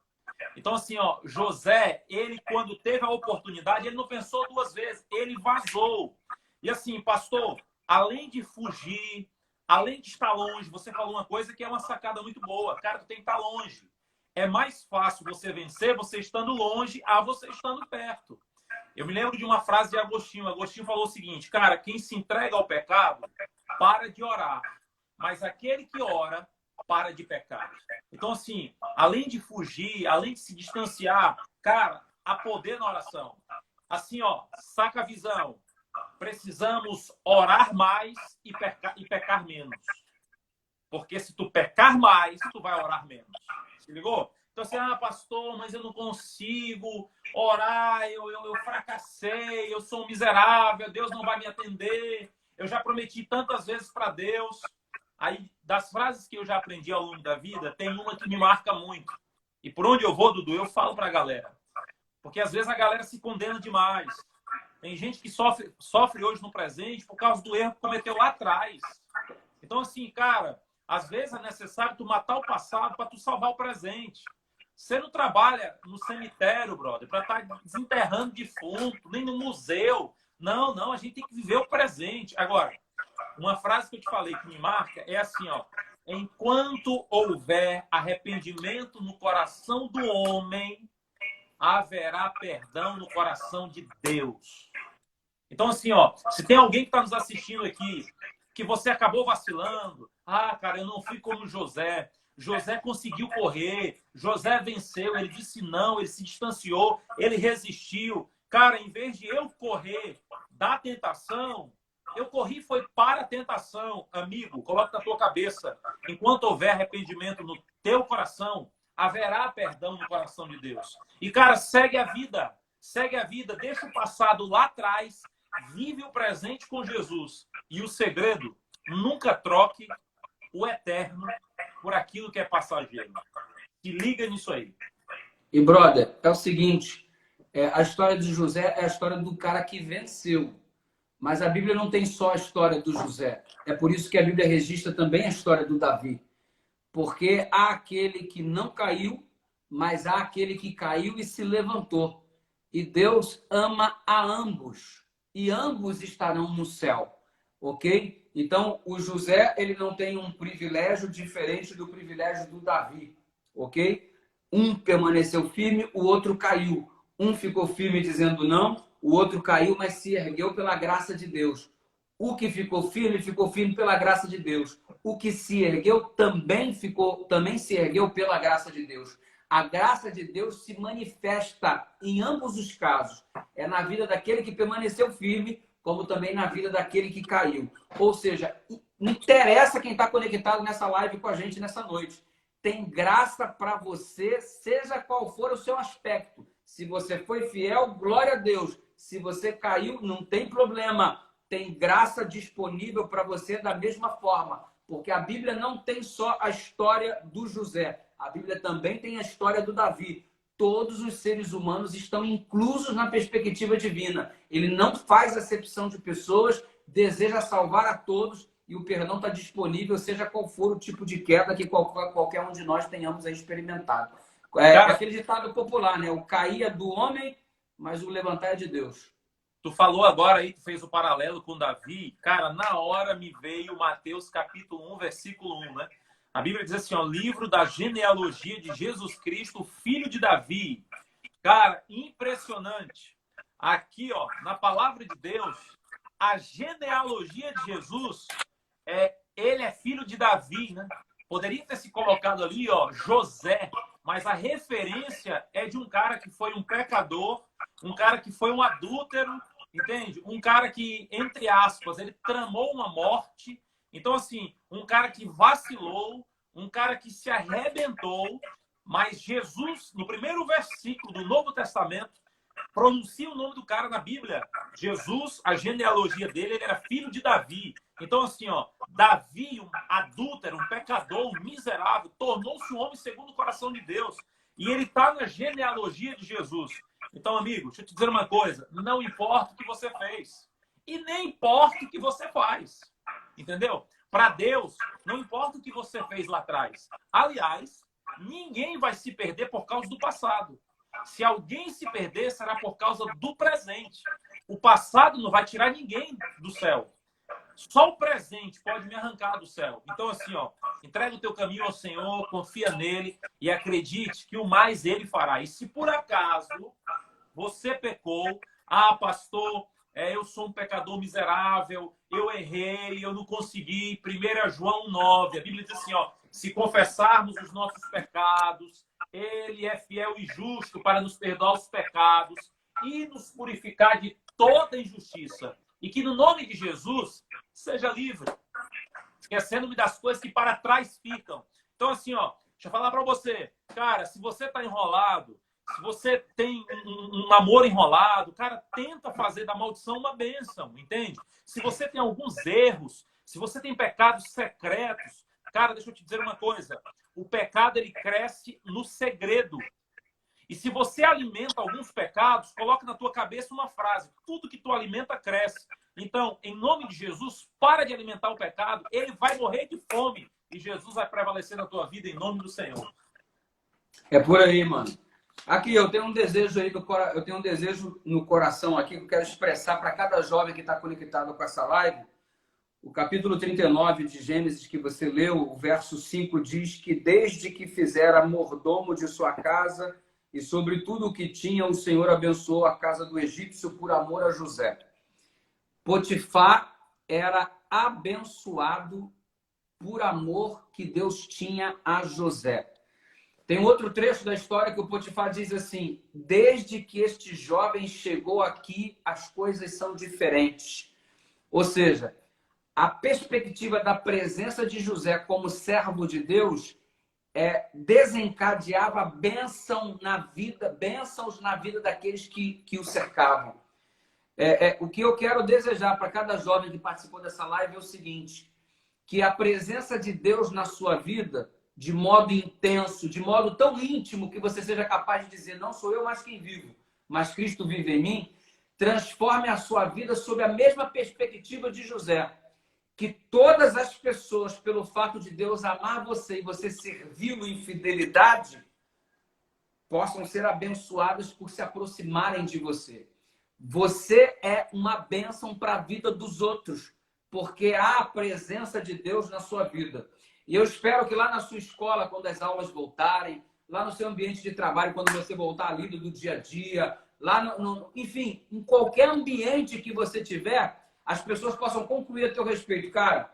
Então, assim, ó, José, ele quando teve a oportunidade, ele não pensou 2 vezes, ele vazou. E assim, pastor, além de fugir, além de estar longe, você falou uma coisa que é uma sacada muito boa. Cara, tu tem que estar longe. É mais fácil você vencer você estando longe a você estando perto. Eu me lembro de uma frase de Agostinho. Agostinho falou o seguinte, cara, quem se entrega ao pecado, para de orar. Mas aquele que ora, para de pecar. Então, assim, além de fugir, além de se distanciar, cara, há poder na oração. Assim, ó, saca a visão. Precisamos orar mais e pecar menos. Porque se tu pecar mais, tu vai orar menos. Se ligou? Então, assim, pastor, mas eu não consigo orar, eu fracassei, eu sou um miserável, Deus não vai me atender, eu já prometi tantas vezes para Deus. Aí, das frases que eu já aprendi ao longo da vida, tem uma que me marca muito. E por onde eu vou, Dudu, eu falo para a galera. Porque às vezes a galera se condena demais. Tem gente que sofre hoje no presente por causa do erro que cometeu lá atrás. Então, assim, cara, às vezes é necessário tu matar o passado para tu salvar o presente. Você não trabalha no cemitério, brother, para estar desenterrando defunto, nem no museu. Não, a gente tem que viver o presente. Agora, uma frase que eu te falei que me marca é assim, ó. Enquanto houver arrependimento no coração do homem, haverá perdão no coração de Deus. Então, assim, ó, se tem alguém que está nos assistindo aqui, que você acabou vacilando, cara, eu não fui como José. José conseguiu correr, José venceu, ele disse não, ele se distanciou, ele resistiu. Cara, em vez de eu correr da tentação, eu corri foi para a tentação. Amigo, coloca na tua cabeça, enquanto houver arrependimento no teu coração, haverá perdão no coração de Deus. E, cara, segue a vida, deixa o passado lá atrás, vive o presente com Jesus. E o segredo, nunca troque o eterno por aquilo que é passageiro. Se liga nisso aí. E, brother, é o seguinte, a história de José é a história do cara que venceu. Mas a Bíblia não tem só a história do José. É por isso que a Bíblia registra também a história do Davi. Porque há aquele que não caiu, mas há aquele que caiu e se levantou. E Deus ama a ambos. e ambos estarão no céu, ok? Então, o José, ele não tem um privilégio diferente do privilégio do Davi, ok? Um permaneceu firme, o outro caiu. Um ficou firme dizendo não, o outro caiu, mas se ergueu pela graça de Deus. O que ficou firme pela graça de Deus. O que se ergueu também se ergueu pela graça de Deus. A graça de Deus se manifesta em ambos os casos. É na vida daquele que permaneceu firme, como também na vida daquele que caiu. Ou seja, não interessa quem está conectado nessa live com a gente nessa noite. Tem graça para você, seja qual for o seu aspecto. Se você foi fiel, glória a Deus. Se você caiu, não tem problema. Tem graça disponível para você da mesma forma. Porque a Bíblia não tem só a história do José. A Bíblia também tem a história do Davi. Todos os seres humanos estão inclusos na perspectiva divina. Ele não faz acepção de pessoas, deseja salvar a todos e o perdão está disponível, seja qual for o tipo de queda que qualquer um de nós tenhamos experimentado. É aquele ditado popular, né? O cair é do homem, mas o levantar é de Deus. Tu falou agora aí, tu fez o paralelo com Davi. Cara, na hora me veio Mateus capítulo 1, versículo 1, né? A Bíblia diz assim, ó, livro da genealogia de Jesus Cristo, filho de Davi. Cara, impressionante. Aqui, ó, na palavra de Deus, a genealogia de Jesus, ele é filho de Davi, né? Poderia ter se colocado ali, ó, José, mas a referência é de um cara que foi um pecador, um cara que foi um adúltero, entende? Um cara que, entre aspas, ele tramou uma morte. Então, assim, um cara que vacilou, um cara que se arrebentou, mas Jesus, no primeiro versículo do Novo Testamento, pronuncia o nome do cara na Bíblia. Jesus, a genealogia dele, ele era filho de Davi. Então, assim, ó, Davi, um adúltero, um pecador, um miserável, tornou-se um homem segundo o coração de Deus. E ele está na genealogia de Jesus. Então, amigo, deixa eu te dizer uma coisa. Não importa o que você fez. E nem importa o que você faz. Entendeu? Para Deus, não importa o que você fez lá atrás. Aliás, ninguém vai se perder por causa do passado. Se alguém se perder, será por causa do presente. O passado não vai tirar ninguém do céu. Só o presente pode me arrancar do céu. Então, assim, ó, entrega o teu caminho ao Senhor, confia nele e acredite que o mais ele fará. E se por acaso você pecou, pastor, eu sou um pecador miserável, eu errei, eu não consegui. 1 João 9, a Bíblia diz assim, ó, se confessarmos os nossos pecados, ele é fiel e justo para nos perdoar os pecados e nos purificar de toda injustiça. E que no nome de Jesus seja livre, esquecendo-me das coisas que para trás ficam. Então, assim, ó, deixa eu falar para você, cara, se você está enrolado, se você tem um namoro enrolado, cara, tenta fazer da maldição uma bênção, entende? Se você tem alguns erros, se você tem pecados secretos, cara, deixa eu te dizer uma coisa, o pecado ele cresce no segredo. E se você alimenta alguns pecados, coloca na tua cabeça uma frase, tudo que tu alimenta cresce. Então, em nome de Jesus, para de alimentar o pecado, ele vai morrer de fome e Jesus vai prevalecer na tua vida em nome do Senhor. É por aí, mano. Aqui, eu tenho um desejo aí eu tenho um desejo no coração aqui que eu quero expressar para cada jovem que está conectado com essa live. O capítulo 39 de Gênesis que você leu, o verso 5 diz que desde que fizera mordomo de sua casa e sobre tudo o que tinha, o Senhor abençoou a casa do egípcio por amor a José. Potifar era abençoado por amor que Deus tinha a José. Tem outro trecho da história que o Potifar diz assim, desde que este jovem chegou aqui, as coisas são diferentes. Ou seja, a perspectiva da presença de José como servo de Deus desencadeava bênçãos na vida daqueles que o cercavam. O que eu quero desejar para cada jovem que participou dessa live é o seguinte, que a presença de Deus na sua vida, de modo intenso, de modo tão íntimo que você seja capaz de dizer, não sou eu mais quem vivo, mas Cristo vive em mim, transforme a sua vida sob a mesma perspectiva de José. Que todas as pessoas, pelo fato de Deus amar você e você servi-lo em fidelidade, possam ser abençoadas por se aproximarem de você. Você é uma bênção para a vida dos outros, porque há a presença de Deus na sua vida. E eu espero que lá na sua escola, quando as aulas voltarem, lá no seu ambiente de trabalho, quando você voltar ali do dia a dia, lá enfim, em qualquer ambiente que você tiver, as pessoas possam concluir a teu respeito. Cara,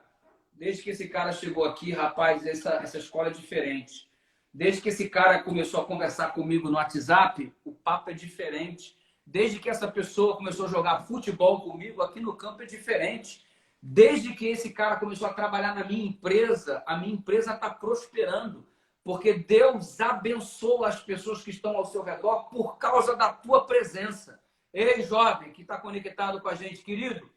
desde que esse cara chegou aqui, rapaz, essa escola é diferente. Desde que esse cara começou a conversar comigo no WhatsApp, o papo é diferente. Desde que essa pessoa começou a jogar futebol comigo, aqui no campo é diferente. Desde que esse cara começou a trabalhar na minha empresa, a minha empresa está prosperando. Porque Deus abençoa as pessoas que estão ao seu redor por causa da tua presença. Ei, jovem que está conectado com a gente, querido,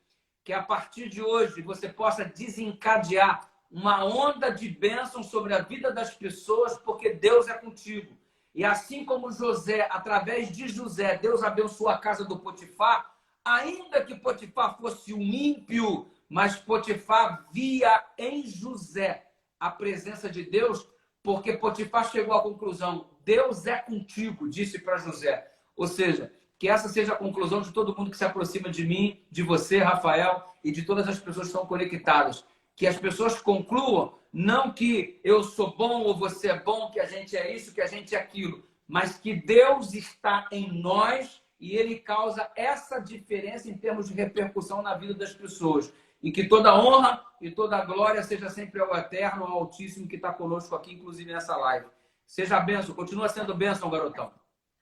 que a partir de hoje você possa desencadear uma onda de bênção sobre a vida das pessoas, porque Deus é contigo. E assim como José, através de José, Deus abençoou a casa do Potifar, ainda que Potifar fosse um ímpio, mas Potifar via em José a presença de Deus, porque Potifar chegou à conclusão: Deus é contigo, disse para José. Ou seja, que essa seja a conclusão de todo mundo que se aproxima de mim, de você, Rafael, e de todas as pessoas que estão conectadas. Que as pessoas concluam, não que eu sou bom ou você é bom, que a gente é isso, que a gente é aquilo, mas que Deus está em nós e Ele causa essa diferença em termos de repercussão na vida das pessoas. E que toda honra e toda glória seja sempre ao Eterno, ao Altíssimo, que está conosco aqui, inclusive nessa live. Seja bênção, continua sendo bênção, garotão.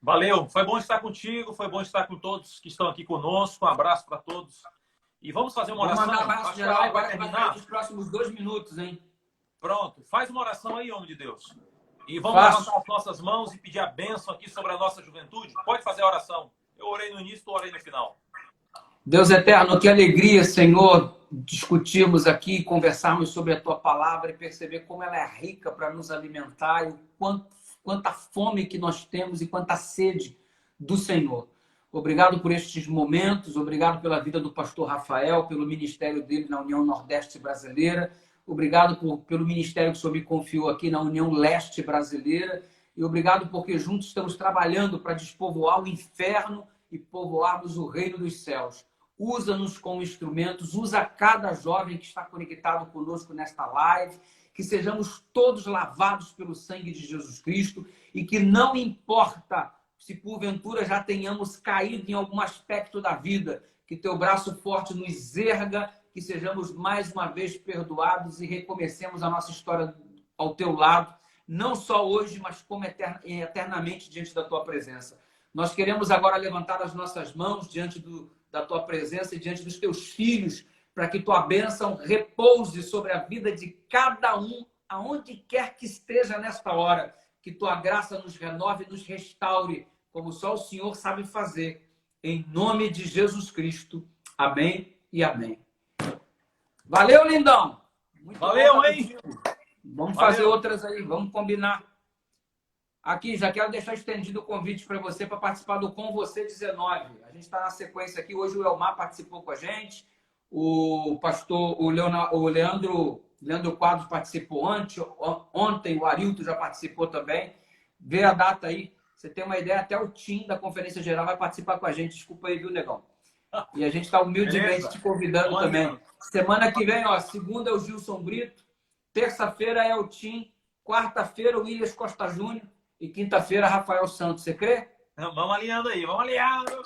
Valeu, foi bom estar contigo, foi bom estar com todos que estão aqui conosco. Um abraço para todos. E vamos fazer uma oração. Vamos mandar um abraço geral agora, vai terminar nos próximos 2 minutos, hein? Pronto, faz uma oração aí, homem de Deus. E vamos levantar as nossas mãos e pedir a bênção aqui sobre a nossa juventude. Pode fazer a oração. Eu orei no início, tu orei no final. Deus eterno, que alegria, Senhor, discutirmos aqui, conversarmos sobre a Tua palavra e perceber como ela é rica para nos alimentar e quanta fome que nós temos e quanta sede do Senhor. Obrigado por estes momentos, obrigado pela vida do pastor Rafael, pelo ministério dele na União Nordeste Brasileira, obrigado pelo ministério que o Senhor me confiou aqui na União Leste Brasileira e obrigado porque juntos estamos trabalhando para despovoar o inferno e povoarmos o reino dos céus. Usa-nos como instrumentos, usa cada jovem que está conectado conosco nesta live, que sejamos todos lavados pelo sangue de Jesus Cristo e que não importa se porventura já tenhamos caído em algum aspecto da vida, que teu braço forte nos erga, que sejamos mais uma vez perdoados e recomecemos a nossa história ao teu lado, não só hoje, mas como eternamente diante da tua presença. Nós queremos agora levantar as nossas mãos diante da tua presença e diante dos teus filhos, para que tua bênção repouse sobre a vida de cada um, aonde quer que esteja nesta hora. Que tua graça nos renove e nos restaure, como só o Senhor sabe fazer. Em nome de Jesus Cristo. Amém e amém. Valeu, lindão! Muito valeu, hein? Vamos fazer outras aí, vamos combinar. Aqui, já quero deixar estendido o convite para você para participar do Com Você 19. A gente está na sequência aqui. Hoje o Elmar participou com a gente. O pastor, o Leandro Quadros participou ontem, o Arilton já participou também. Vê a data aí. Você tem uma ideia, até o Tim da Conferência Geral vai participar com a gente. Desculpa aí, viu, negão? E a gente está humildemente te convidando também. Semana que vem, ó, segunda é o Gilson Brito, terça-feira é o Tim, quarta-feira o Williams Costa Júnior e quinta-feira Rafael Santos. Você crê? Vamos alinhando aí, vamos alinhando.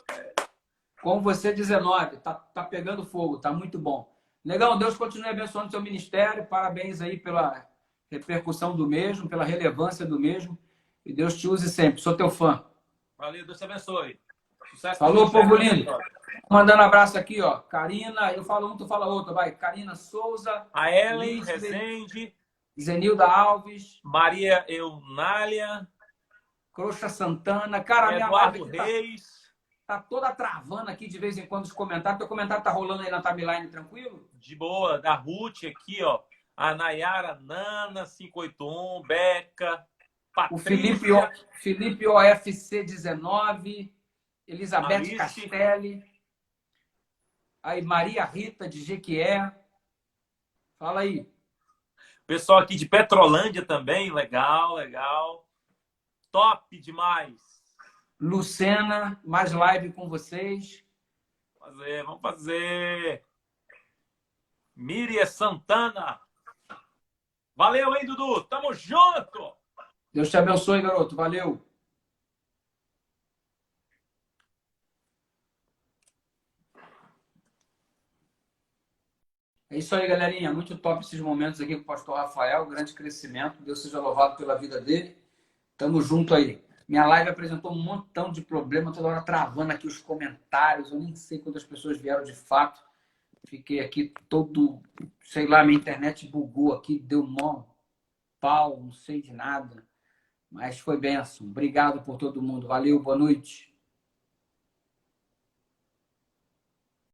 Com você 19, tá pegando fogo, tá muito bom. Legal, Deus continue abençoando o seu ministério, parabéns aí pela repercussão do mesmo, pela relevância do mesmo, e Deus te use sempre, sou teu fã. Valeu, Deus te abençoe. Sucesso. Falou, povo lindo. Mandando abraço aqui, ó, Karina, eu falo um, tu fala outro, vai, Karina Souza. A Ellen Rezende. Zenilda Alves. Maria Eunália. Croxa Santana. Cara, Eduardo Reis. Tá toda travando aqui de vez em quando os comentários. Teu comentário tá rolando aí na timeline, tranquilo? De boa. Da Ruth aqui, ó. A Nayara Nana, 581, Beca. Patrícia. O Felipe OFC 19. Elizabeth Alice. Castelli. Aí Maria Rita de Jequié. Fala aí. Pessoal aqui de Petrolândia também. Legal, legal. Top demais. Lucena, mais live com vocês. fazer, vamos fazer. Miriam Santana. Valeu, hein, Dudu? Tamo junto! Deus te abençoe, garoto. Valeu. É isso aí, galerinha. Muito top esses momentos aqui com o pastor Rafael. Grande crescimento. Deus seja louvado pela vida dele. Tamo junto aí. Minha live apresentou um montão de problema, toda hora travando aqui os comentários. Eu nem sei quantas pessoas vieram de fato. Fiquei aqui todo, sei lá, minha internet bugou aqui, deu mó pau, não sei de nada. Mas foi bênção. Obrigado por todo mundo. Valeu, boa noite.